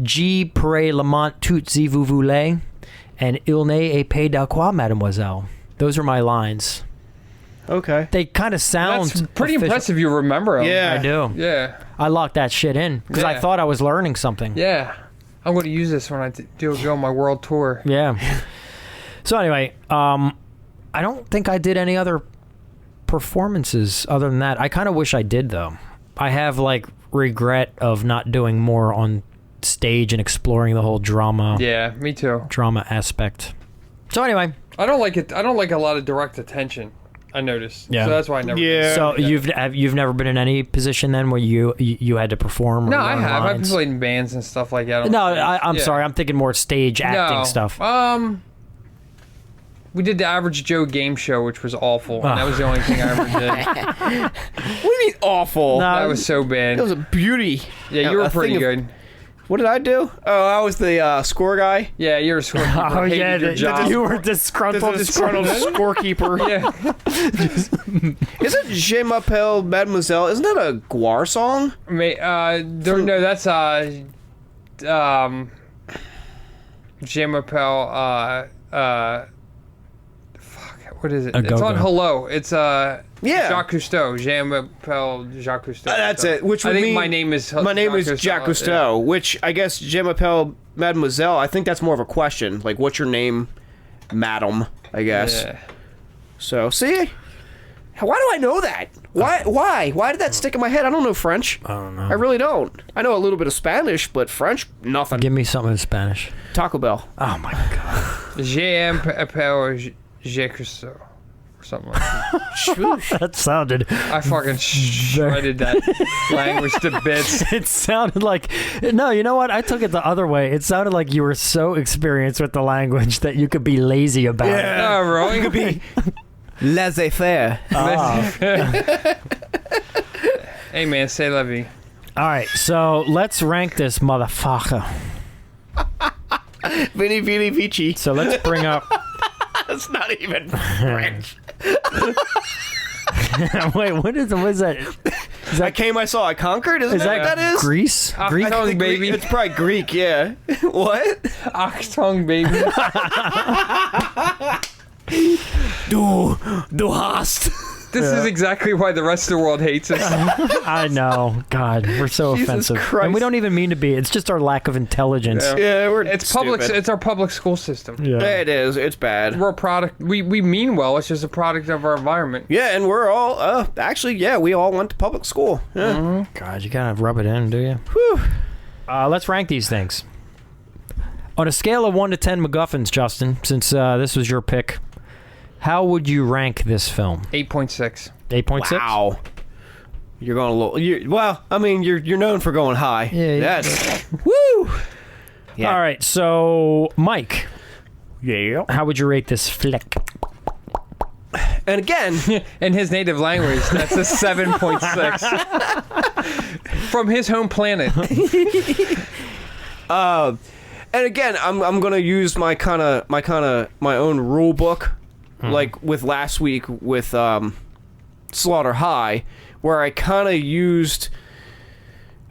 Je pourrais le mont tout si vous voulez, and il n'est pas d'accord, mademoiselle. Those are my lines. Okay. They kind of sound That's pretty impressive you remember them. Yeah. I do. Yeah. I locked that shit in because I thought I was learning something. Yeah. I'm going to use this when I go on my world tour. Yeah. So anyway, I don't think I did any other performances other than that. I kind of wish I did, though. I have, like, regret of not doing more on stage and exploring the whole drama. Yeah, me too. Drama aspect. So anyway. I don't like it. I don't like a lot of direct attention, I noticed. Yeah. So that's why I never Yeah. So you've never been in any position then where you had to perform? Or No, I learn have. lines? I've played in bands and stuff like that. No, I'm sorry. I'm thinking more stage acting stuff. We did the Average Joe game show, which was awful. And that was the only thing I ever did. What do you mean awful? No. That was so bad. It was a beauty. Yeah, you were pretty good. What did I do? Oh, I was the score guy. Yeah, you were a scorekeeper. Oh, yeah, your job. you were disgruntled. Disgruntled scorekeeper. Yeah. Isn't Je m'appelle Mademoiselle? Isn't that a Guar song? No, that's Je m'appelle what is it? It's on Hello. It's Jacques Cousteau. Je m'appelle Jacques Cousteau. That's it. Which would I think mean my name is Jacques Cousteau. Which I guess Je m'appelle Mademoiselle. I think that's more of a question. Like, what's your name, madam? I guess. Yeah. So see, why do I know that? Why did that stick in my head? I don't know French. I don't know. I really don't. I know a little bit of Spanish, but French, nothing. Give me something in Spanish. Taco Bell. Oh my god. Je m'appelle Jacques Cousteau. Or something like that. That sounded. I fucking shredded that language to bits. It sounded like. No, you know what? I took it the other way. It sounded like you were so experienced with the language that you could be lazy about it. Oh, really? You could be laissez-faire. Hey, man, say la vie. All right, so let's rank this motherfucker. Vini Vini Vici. So let's bring up. That's not even French. Wait, what is that? Is I came, I saw, I conquered. Isn't that what that is? Greece? Greek I think baby. It's probably Greek, yeah. What? Achtung, baby. Du hast. This is exactly why the rest of the world hates us. I know. God, we're so Jesus offensive. Christ. And we don't even mean to be. It's just our lack of intelligence. Yeah, we're It's public. stupid. It's our public school system. Yeah. It is. It's bad. We're a product. We mean well. It's just a product of our environment. Yeah, and we're all, actually, yeah, we all went to public school. Yeah. God, you gotta rub it in, do you? Whew. Let's rank these things. On a scale of 1 to 10 MacGuffins, Justin, since this was your pick, how would you rank this film? 8.6. 8.6? Wow. You're going a little. Well, I mean, you're known for going high. Yeah. That's woo. Yeah. All right, so Mike. Yeah. How would you rate this flick? And again, In his native language, that's a 7.6. From his home planet. and again, I'm gonna use my own rule book, like with last week with Slaughter High, where I kind of used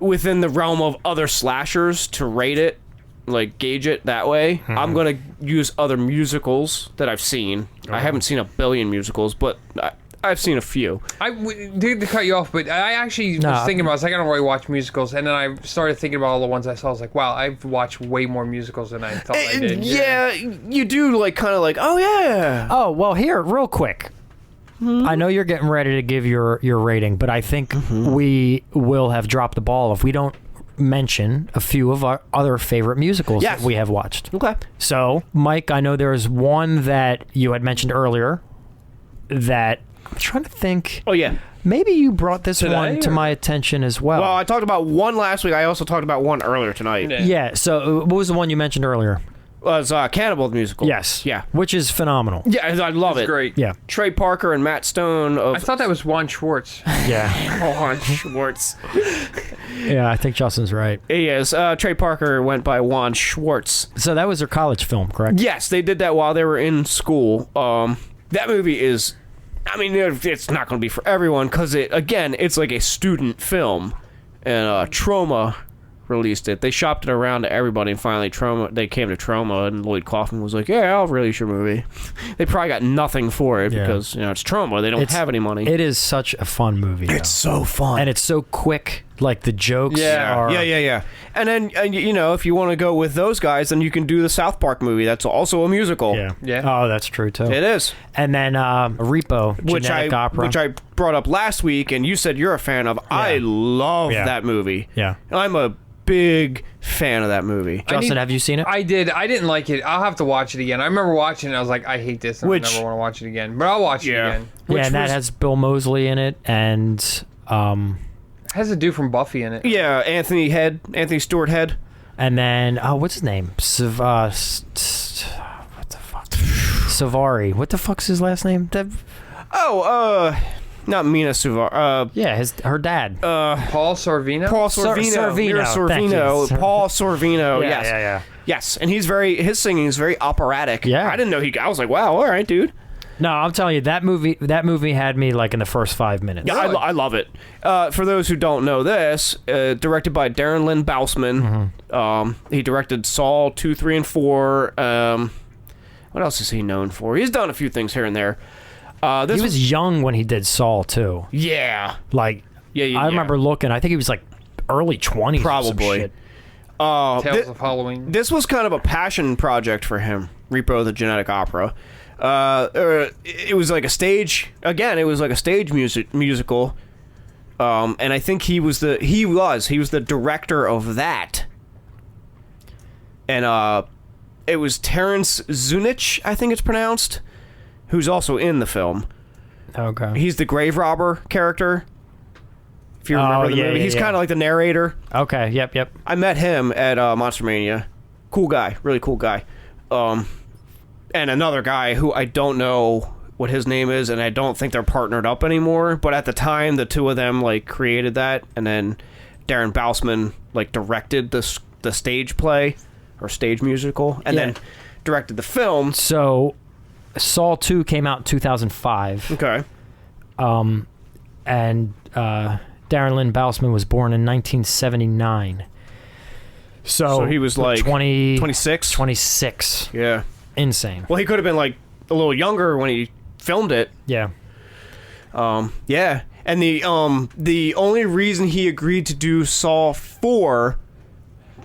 within the realm of other slashers to rate it, like gauge it that way. I'm gonna use other musicals that I've seen. I haven't seen a billion musicals, but I've seen a few. I did to cut you off, but I actually was thinking about. I was like, I don't really watch musicals, and then I started thinking about all the ones I saw. I was like, wow, I've watched way more musicals than I thought I did. Yeah, you do kind of like, oh yeah. Oh, well, here, real quick. I know you're getting ready to give your rating, but I think we will have dropped the ball if we don't mention a few of our other favorite musicals Yes. that we have watched. Okay. So, Mike, I know there was one that you had mentioned earlier that I'm trying to think. Oh, yeah. Maybe you brought this Today, one to or- my attention as well. Well, I talked about one last week. I also talked about one earlier tonight. Yeah, so what was the one you mentioned earlier? It was Cannibal the Musical. Yes. Yeah. Which is phenomenal. Yeah, I love It's it. great. Yeah. Trey Parker and Matt Stone of I thought that was Juan Schwartz. Yeah. Juan Schwartz. Yeah, I think Justin's right. He is. Trey Parker went by Juan Schwartz. So that was their college film, correct? Yes, they did that while they were in school. That movie is, I mean, it's not going to be for everyone because it's like a student film, and Trauma released it. They shopped it around to everybody, and finally they came to Trauma, and Lloyd Kaufman was like, "Yeah, I'll release your movie." They probably got nothing for it because it's Trauma. They don't have any money. It is such a fun movie. It's so fun, and it's so quick. Like the jokes. are... Yeah. And then if you want to go with those guys, then you can do the South Park movie. That's also a musical. Yeah. Oh, that's true too. It is. And then Repo, genetic opera, which I brought up last week, and you said you're a fan of. I love that movie. Yeah. I'm a big fan of that movie. Justin, have you seen it? I did. I didn't like it. I'll have to watch it again. I remember watching it. I was like, I hate this. And I never want to watch it again. But I'll watch it again. Yeah, and that has Bill Moseley in it, and It has a dude from Buffy in it. Yeah, Anthony Stewart Head. And then what's his name? What the fuck? Savari. What the fuck's his last name? Not Mina Suvar. Yeah, her dad. Paul Sorvino. Paul Sorvino. Mira Sorvino. Paul Sorvino. Yes. Yeah. Yes, and his singing is very operatic. Yeah. I didn't know I was like, wow, all right, dude. No, I'm telling you, that movie had me like in the first 5 minutes. Yeah, I love it. For those who don't know this, directed by Darren Lynn Bousman. Mm-hmm. He directed Saw 2, 3, and 4. What else is he known for? He's done a few things here and there. He was young when he did Saw too. Yeah. Like, I remember looking. I think he was like early 20s. Probably. Tales of Halloween. This was kind of a passion project for him. Repo the Genetic Opera. It was like a stage. Again, it was like a stage musical. And I think he was the director of that. And it was Terrence Zunich, I think it's pronounced, who's also in the film. Okay. He's the grave robber character. If you remember the movie, he's kind of like the narrator. Okay. Yep. I met him at Monster Mania. Cool guy, really cool guy. And another guy who I don't know what his name is, and I don't think they're partnered up anymore. But at the time, the two of them like created that, and then Darren Bousman like directed the stage play or stage musical, and then directed the film. So, Saw 2 came out in 2005. Okay. And Darren Lynn Bousman was born in 1979. So he was like 26? 26. Yeah. Insane. Well, he could have been like a little younger when he filmed it. Yeah. Yeah. And the only reason he agreed to do Saw 4.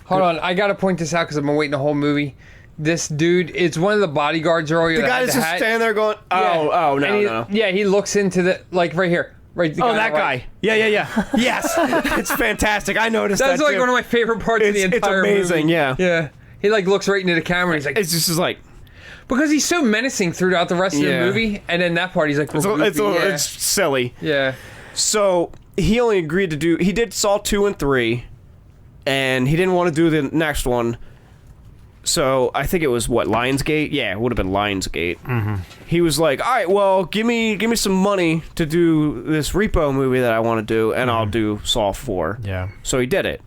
Hold on, I gotta point this out because I've been waiting the whole movie. This dude, it's one of the bodyguards earlier. The guy that's just standing there going, no. Yeah, he looks into the, like right here. Right, that guy. Yeah. Yes. It's fantastic. I noticed That's that like too. one of my favorite parts of the entire movie. It's amazing, yeah. Yeah. He like looks right into the camera and he's like... It's just like... Because he's so menacing throughout the rest of the movie, and then that part he's like... It's silly. Yeah. So, he only agreed to do... He did Saw 2 and 3, and he didn't want to do the next one. So, I think it was, Lionsgate? Yeah, it would have been Lionsgate. Mm-hmm. He was like, all right, well, give me some money to do this Repo movie that I want to do, and I'll do Saw 4. Yeah. So, he did it.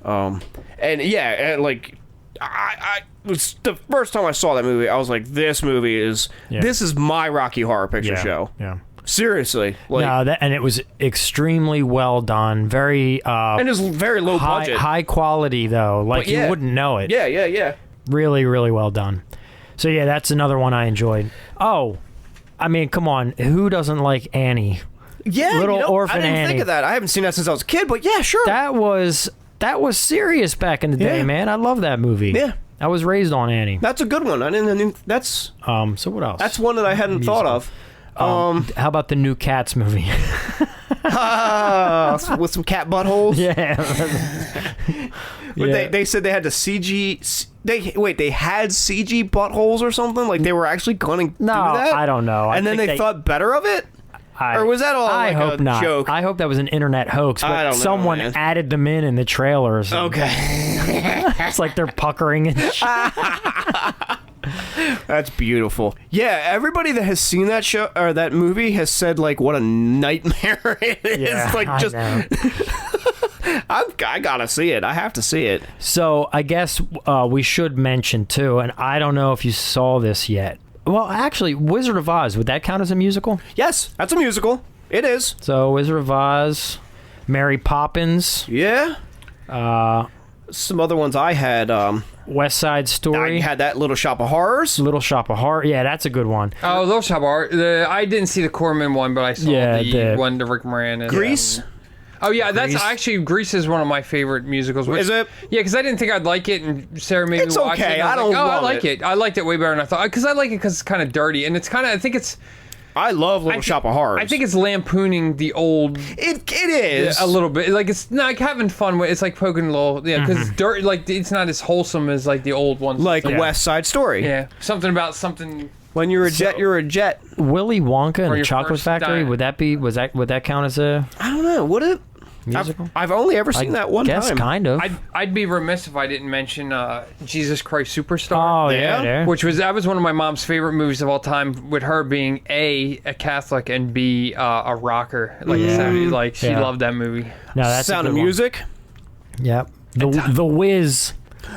And yeah, like... I was the first time I saw that movie, I was like, this movie is... This is my Rocky Horror Picture Show. Yeah. Seriously. Like, and it was extremely well done. Very... and it was very low budget. High quality, though. Like, you wouldn't know it. Yeah. Really, really well done. So, yeah, that's another one I enjoyed. Oh, I mean, come on. Who doesn't like Annie? Yeah, Little Orphan I didn't Annie. think of that. I haven't seen that since I was a kid, but yeah, sure. That was serious back in the day, man. I love that movie. Yeah. I was raised on Annie. That's a good one. I didn't that's... So what else? That's one that I hadn't thought of. How about the new Cats movie? With some cat buttholes. Yeah. But they said they had the CG. They had CG buttholes or something. Like they were actually going to do that. I don't know. And then they thought better of it. Or was that all I like hope a not. joke? I hope that was an internet hoax. But I don't know, someone man. added them in the trailers. Okay. It's like they're puckering and shit. That's beautiful. Yeah, everybody that has seen that show or that movie has said like what a nightmare it is. Yeah, Like just I know. I gotta see it. I have to see it. So I guess we should mention too, and I don't know if you saw this yet. Well, actually, Wizard of Oz, would that count as a musical? Yes, that's a musical. It is. So Wizard of Oz, Mary Poppins. Yeah. Some other ones I had. West Side Story. I had that Little Shop of Horrors. Little Shop of Horrors. Yeah, that's a good one. Oh, Little Shop of Horrors. I didn't see the Corman one, but I saw the one to Rick Moranis. Grease. Oh yeah, that's Grease. actually Grease is one of my favorite musicals. Is it? Yeah, because I didn't think I'd like it, and Sarah made It's me watch okay. it. And I don't I love like it. I liked it way better than I thought. Because I like it because it's kind of dirty, and it's kind of. I think it's. I love Little Shop of Horrors. I think it's lampooning the old. It is A little bit. Like it's not like having fun with. It's like poking a little. Yeah, because it's dirty. Like it's not as wholesome as like the old ones. like West Side Story. Yeah, something about something. When you're a jet, you're a jet. Willy Wonka and the your Chocolate first Factory. diet. Would that count as a I don't know. Would it? musical? I've only ever seen that one guess time. kind of. I'd be remiss if I didn't mention Jesus Christ Superstar. Oh Yeah? yeah. That was one of my mom's favorite movies of all time, with her being a Catholic and b a rocker. Like, she Yeah. loved that movie. No, that's a Sound good of one. Music. Yep. The Wiz.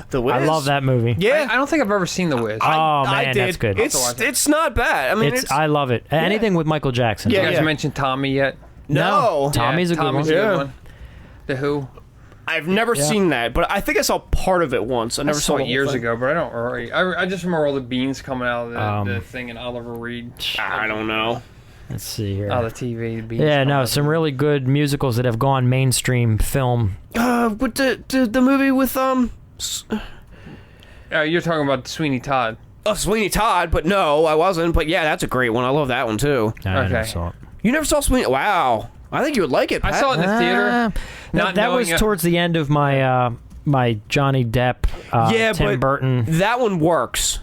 The Wiz. I love that movie. Yeah. I don't think I've ever seen The Wiz. Oh I man, did. that's good. It's not bad. I mean, I love it. Anything with Michael Jackson. Yeah. you guys mentioned Tommy yet? no. Tommy's a good Tommy's one. a good Yeah. one. The Who? I've never seen that, but I think I saw part of it once. I never saw the it whole years thing. ago, but I don't really. I just remember all the beans coming out of the thing and Oliver Reed. I don't know. Let's see here. Oh, the TV. The beans Yeah, coming no, out. some really good musicals that have gone mainstream film. But the movie with You're talking about Sweeney Todd. Sweeney Todd, but no, I wasn't. But yeah, that's a great one. I love that one too. I never Okay. saw it. You never saw Sweeney? Wow. I think you would like it, Pat. I saw it in the theater. No, Not that was knowing it. towards the end of my my Johnny Depp, Tim but Burton. that one works.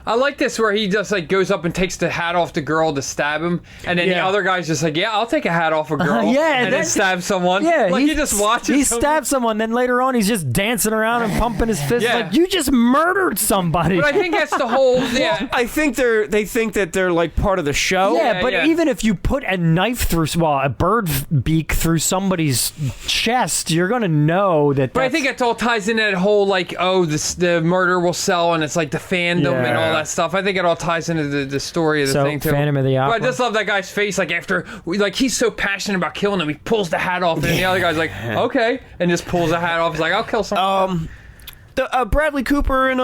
I like this where he just like goes up and takes the hat off the girl to stab him, and then the Yeah. other guy's just like, "Yeah, I'll take a hat off a girl." Yeah, and then that- stab someone. Yeah, like he just watches. He someone. stabs someone, then later on he's just dancing around and pumping his fist Yeah. like you just murdered somebody. But I think that's the whole. Yeah. I think they think that they're like part of the show. yeah, but yeah. even if you put a knife through, a bird beak through somebody's chest, you're gonna know that. But I think it all ties in that whole like, the murder will sell, and it's like the fandom and all that stuff. I think it all ties into the story of the So, thing too. Phantom of the Opera? But I just love that guy's face. Like after, he's so passionate about killing him, he pulls the hat off, and the other guy's like, "Okay," and just pulls the hat off. He's like, "I'll kill someone." The Bradley Cooper and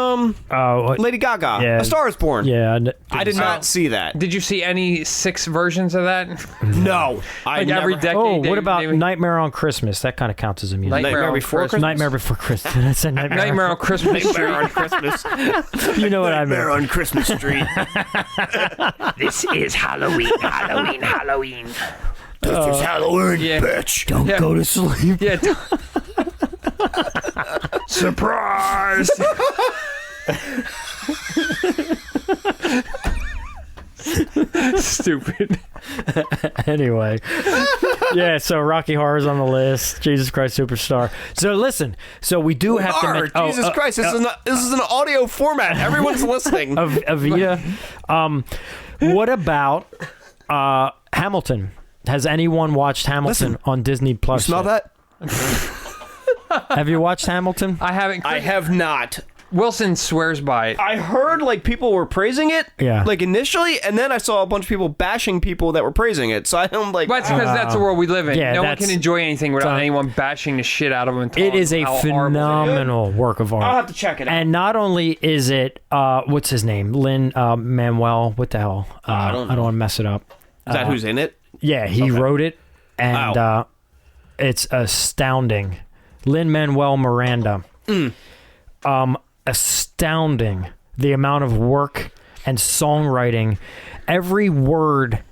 Lady Gaga. Yeah. A Star Is Born. Yeah, I did not see that. Did you see any 6 versions of that? No. I Like never. every decade. Oh, they- what about they- Nightmare on Christmas? That kind of counts as a musical. Nightmare Before Christmas? Nightmare Before Christmas. I said Nightmare on Christmas Street. Nightmare on Christmas. You know what I Nightmare meant. on Christmas Street. This is Halloween, Halloween, Halloween. This is Halloween, Yeah. bitch. Don't go to sleep. Yeah. Surprise! Stupid. Anyway, yeah. So Rocky Horror's on the list. Jesus Christ Superstar. So listen. So we do have to Lord, make. Jesus Christ, this is an audio format. Everyone's listening. Avita. What about Hamilton? Has anyone watched Hamilton Listen, on Disney Plus? Smell yet? that? Have you watched Hamilton? I haven't. I have not. Wilson swears by it. I heard like people were praising it, Yeah. like initially, and then I saw a bunch of people bashing people that were praising it. So I'm like, But it's because that's the world we live in. yeah, No one that's- can enjoy anything without so- anyone bashing the shit out of them. And It telling is a them how horrible it is. phenomenal work of art. I'll have to check it out. And not only is it, what's his name? Lin Manuel. What the hell? I don't want to mess it up. Is that who's in it? Yeah, he wrote it, and it's astounding. Lin Manuel Miranda. Astounding the amount of work and songwriting. Every word,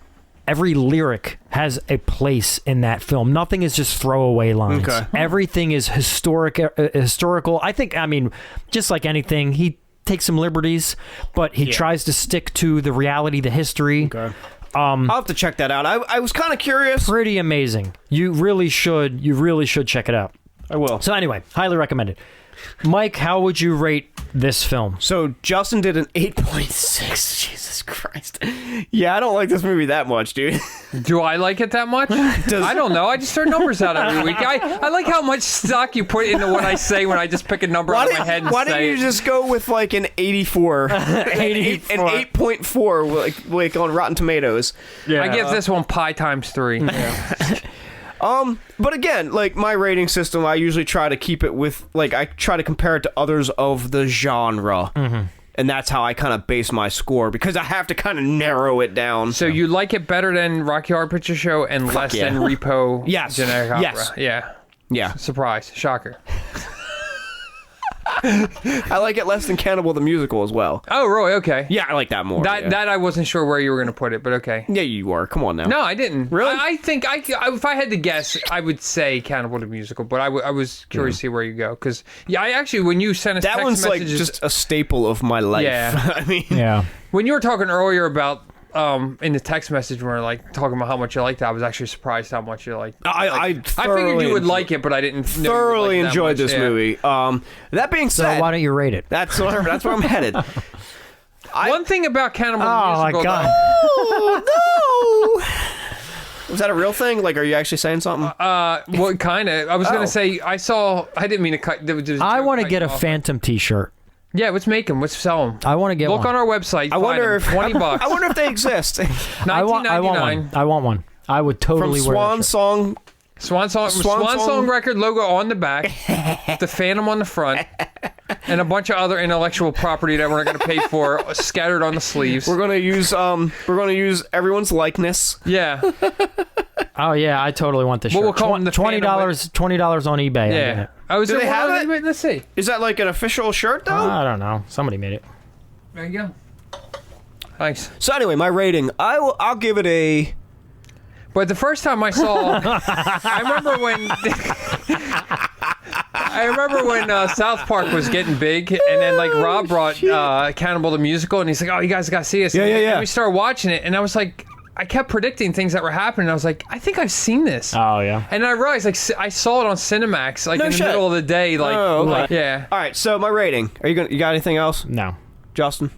every lyric has a place in that film. Nothing is just throwaway lines. Okay. Everything is historical. I think, just like anything, he takes some liberties, but he tries to stick to the reality, the history. Okay. I'll have to check that out. I was kind of curious. Pretty amazing. You really should check it out. I will. So anyway, highly recommended. Mike, how would you rate this film? So Justin did an 8.6. Jesus Christ. Yeah, I don't like this movie that much, dude. Do I like it that much? I don't know. I just throw numbers out every week. I like how much stock you put into what I say when I just pick a number out of my head and why say didn't you just go with like an 84? 84. An 8.4 like on Rotten Tomatoes. Yeah. I give this one pi times 3. But again, like my rating system, I usually try to keep it with, like, I try to compare it to others of the genre. Mm-hmm. And that's how I kind of base my score, because I have to kind of narrow it down. So you like it better than Rocky Horror Picture Show and less than Repo Yes. Generic Opera? Yes. Yeah. Yeah. Surprise. Shocker. I like it less than Cannibal the Musical as well. Oh, really? Okay. Yeah, I like that more. That I wasn't sure where you were going to put it, but okay. Yeah, you were. Come on now. No, I didn't. Really? I think if I had to guess, I would say Cannibal the Musical, but I was curious to see where you go. Because, I actually, when you sent us that text one's messages, like just a staple of my life. Yeah. I mean, Yeah. when you were talking earlier about in the text message when we were like talking about how much you liked it, I was actually surprised how much you liked it. I figured you would like it, but I didn't know thoroughly you would like it enjoyed that much. this movie. That being So said, why don't you rate it? that's where I'm headed. One thing about Cannibal the Oh, my Musical, God. Oh, no. Was that a real thing? Like, are you actually saying something? what kind of? I was gonna say I didn't mean to cut. I want to get a Phantom t-shirt. Yeah, let's make them. Let's sell them. I want to get Look one. on our website. I wonder if $20. I wonder if they exist. I want one. I want one. I would From totally wear Swan that shirt. Song. Swan Song record logo on the back, the Phantom on the front, and a bunch of other intellectual property that we're not going to pay for scattered on the sleeves. We're gonna use everyone's likeness. Yeah. Oh yeah, I totally want this shirt. We'll call them the $20 on eBay. Yeah. Oh, is Do there they one have on it? eBay? Let's see. Is that like an official shirt though? I don't know. Somebody made it. There you go. Nice. So anyway, my rating, I'll give it a. But the first time I saw, I remember when South Park was getting big, and then like Rob brought Cannibal the Musical, and he's like, "Oh, you guys got to see this." Yeah. And we started watching it, and I was like, I kept predicting things that were happening. I was like, I think I've seen this. Oh yeah. And I realized, like, I saw it on Cinemax, like No in the shit. middle of the day, like, Oh, okay. yeah. All right, so my rating. You got anything else, No. Justin?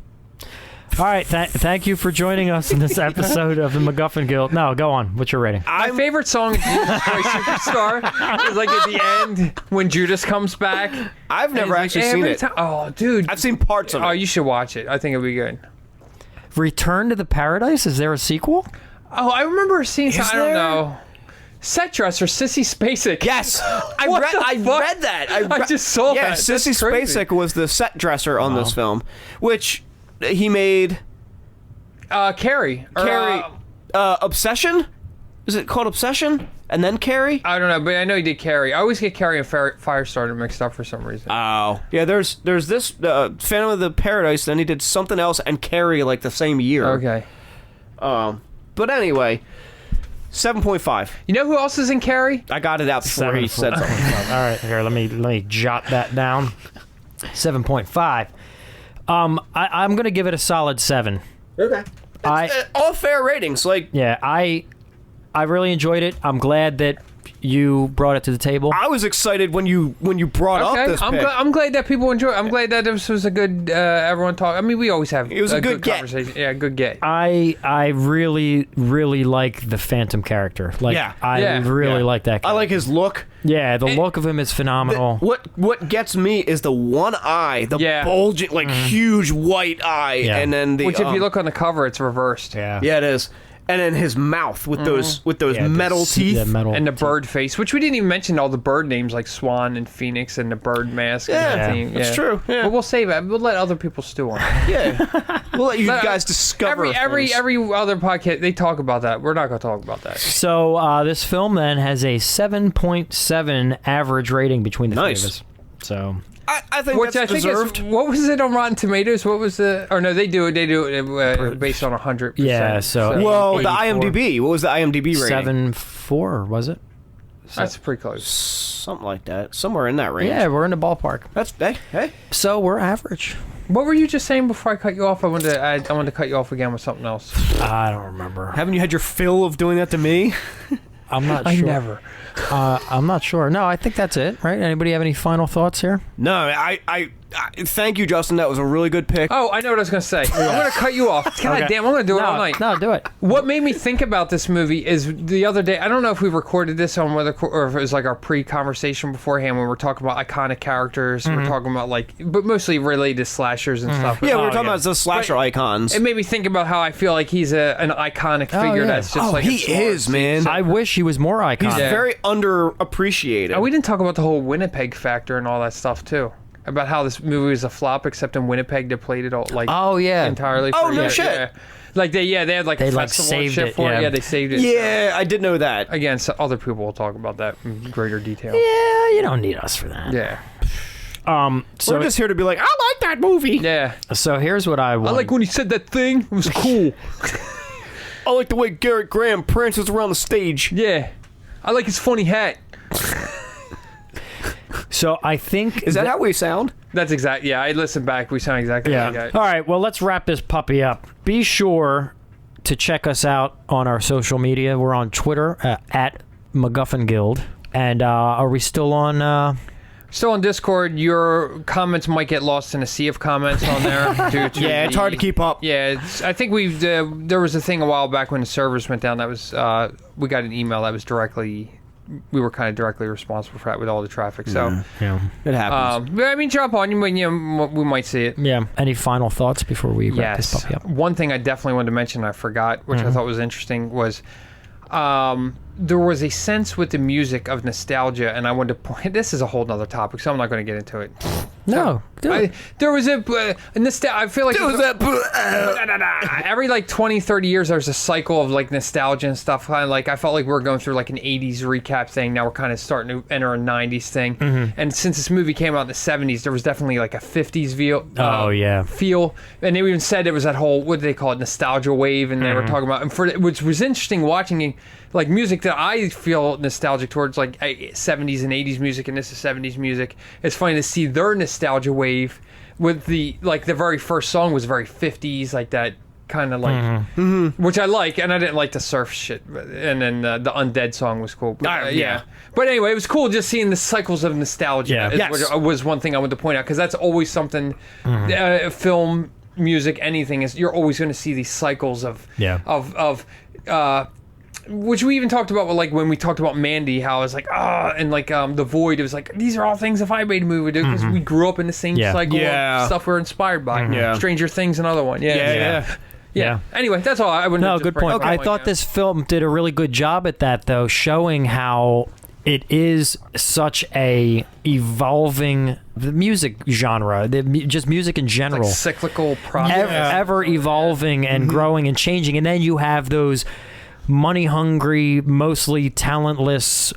All right. Thank you for joining us in this episode of the MacGuffin Guild. No, go on. What's your rating? My favorite song is Jesus Christ Superstar is like at the end when Judas comes back. I've never And actually he's seen like, it. every time- Oh, dude. I've seen parts of Oh, it. you should watch it. I think it'll be good. Return to the Paradise? Is there a sequel? Oh, I remember seeing Is something. I don't there? know. Set dresser Sissy Spacek. Yes, I What read. the I fuck? read that. I just saw yeah, that. Sissy That's crazy. Spacek was the set dresser on this film, which he made. Carrie. Or, Carrie, Obsession? Is it called Obsession? And then Carrie? I don't know, but I know he did Carrie. I always get Carrie and Firestarter mixed up for some reason. Oh. Yeah, there's this Phantom of the Paradise, then he did something else and Carrie like the same year. Okay. But anyway, 7.5. You know who else is in Carrie? I got it out before he said something. All right, here, let me jot that down. 7.5. I'm gonna give it a solid 7. Okay. All fair ratings. Like, Yeah, I really enjoyed it. I'm glad that you brought it to the table. I was excited when you brought up Okay, this pick. I'm glad that people enjoy it. I'm glad that this was a good, everyone talk. I mean, we always have It was a good get. conversation. Yeah, good get. I really like the Phantom character. Like, Yeah. I Yeah. really Yeah. like that character. I like his look. Yeah, the look of him is phenomenal. What gets me is the one eye, the Yeah. bulging, like huge white eye, Yeah. and then the Which, if you look on the cover, it's reversed. Yeah. yeah, it is, and then his mouth with those Yeah, metal teeth. The metal And the teeth. bird face, which we didn't even mention all the bird names like Swan and Phoenix and the bird mask. Yeah, and everything. that's true, yeah. But we'll save it. We'll let other people stew on it. Yeah, we'll let you But, guys discover every things. other podcast they talk about that. We're not going to talk about that. So this film then has a 7.7 average rating between the three Nice. of us. So I think Which that's I think deserved. is, what was it on Rotten Tomatoes? What was the? Or no, they do it based on 100%. Yeah, so well, the 84. IMDb. What was the IMDb rating? 7.4, was it? That's pretty close. Something like that. Somewhere in that range. Yeah, we're in the ballpark. That's hey. So we're average. What were you just saying before I cut you off? I wanted to cut you off again with something else. I don't remember. Haven't you had your fill of doing that to me? I'm not I sure. never. I'm not sure. No, I think that's it, right? Anybody have any final thoughts here? No, I thank you, Justin. That was a really good pick. Oh, I know what I was going to say. I'm going to cut you off. God damn, I'm going to do it all night. No, do it. What made me think about this movie is the other day, I don't know if we recorded this on or if it was like our pre-conversation beforehand when we're talking about iconic characters. We're talking about but mostly related to slashers and stuff. Yeah, we were talking about the slasher icons. It made me think about how I feel like he's an iconic figure that's just like he a sword. is, man. I wish he was more iconic. He's very underappreciated. Oh, we didn't talk about the whole Winnipeg factor and all that stuff too. About how this movie was a flop, except in Winnipeg they played it all entirely. Oh, no shit. Yeah. Like they had like They, a like, festival and saved shit it, for yeah. it. Yeah, they saved it. Yeah, I did know that. Again, so other people will talk about that in greater detail. Yeah, you don't need us for that. Yeah. So We're just here to be like, I like that movie. Yeah. So here's what I want. I like when he said that thing. It was cool. I like the way Garrett Graham prances around the stage. Yeah. I like his funny hat. So I think Is that how we sound? That's exact. Yeah, I listened back. We sound exactly like that. All right. Well, let's wrap this puppy up. Be sure to check us out on our social media. We're on Twitter at MacGuffin Guild. And are we still on? Still on Discord, your comments might get lost in a sea of comments on there. Due to Yeah, it's hard to keep up. Yeah, I think we've. There was a thing a while back when the servers went down. That was we got an email that was directly. We were kind of directly responsible for that with all the traffic. So Yeah. It happens. I mean, jump on. We might see it. Yeah. Any final thoughts before we wrap this puppy up? One thing I definitely wanted to mention, I forgot, which I thought was interesting, was there was a sense with the music of nostalgia, and I wanted to point. This is a whole nother topic, so I'm not going to get into it. No. There was a nostalgia. I feel like every like 20, 30 years, there's a cycle of like nostalgia and stuff. Kind of like I felt like we were going through like an 80s recap thing. Now we're kind of starting to enter a 90s thing. And since this movie came out in the 70s, there was definitely like a 50s feel. And they even said it was that whole, what do they call it, nostalgia wave. And they were talking about, and which was interesting watching like music that I feel nostalgic towards, like 70s and 80s music, and this is 70s music. It's funny to see their nostalgia wave with the very first song was very 50s, like that kind of like, which I like, and I didn't like the surf shit. And then the Undead song was cool. But, yeah. But anyway, it was cool just seeing the cycles of nostalgia. Yeah. Which was one thing I wanted to point out, because that's always something, film, music, anything, is you're always going to see these cycles of which we even talked about, like when we talked about Mandy, how it's like and like The Void, it was like, these are all things if I made a movie, dude, because we grew up in the same cycle of stuff we're inspired by. Stranger Things, another one. Yeah. Anyway, that's all. I wouldn't. No, good point. I thought this film did a really good job at that, though, showing how it is such a evolving the music genre, just music in general, like cyclical process, ever evolving and growing and changing, and then you have those money-hungry, mostly talentless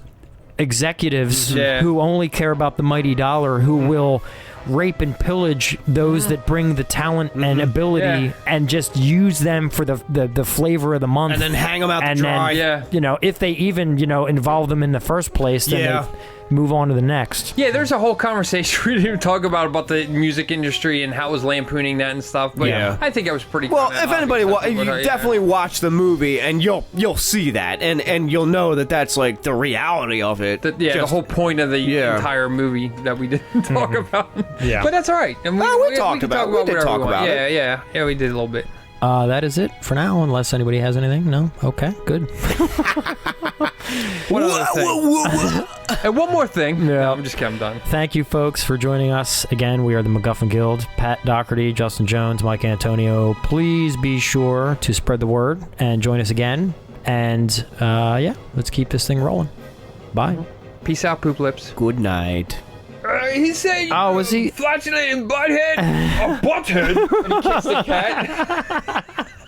executives who only care about the mighty dollar, who will rape and pillage those that bring the talent and ability and just use them for the flavor of the month, and then hang them out to dry. Then, if they even involve them in the first place, then they move on to the next. Yeah, there's a whole conversation we didn't even talk about the music industry and how it was lampooning that and stuff. But I think it was pretty. Well, if anybody, you definitely watch the movie and you'll see that, and you'll know that that's like the reality of it. The whole point of the entire movie that we didn't talk about. Yeah, but that's all right. And we did talk about it. Yeah, we did a little bit. That is it for now, unless anybody has anything. No? Okay, good. One other thing. And one more thing. No, I'm just kidding. I'm done. Thank you, folks, for joining us. Again, we are the MacGuffin Guild. Pat Dougherty, Justin Jones, Mike Antonio. Please be sure to spread the word and join us again. And, let's keep this thing rolling. Bye. Peace out, poop lips. Good night. He said, was he? Flatulent butthead? A butthead? And he kissed the cat.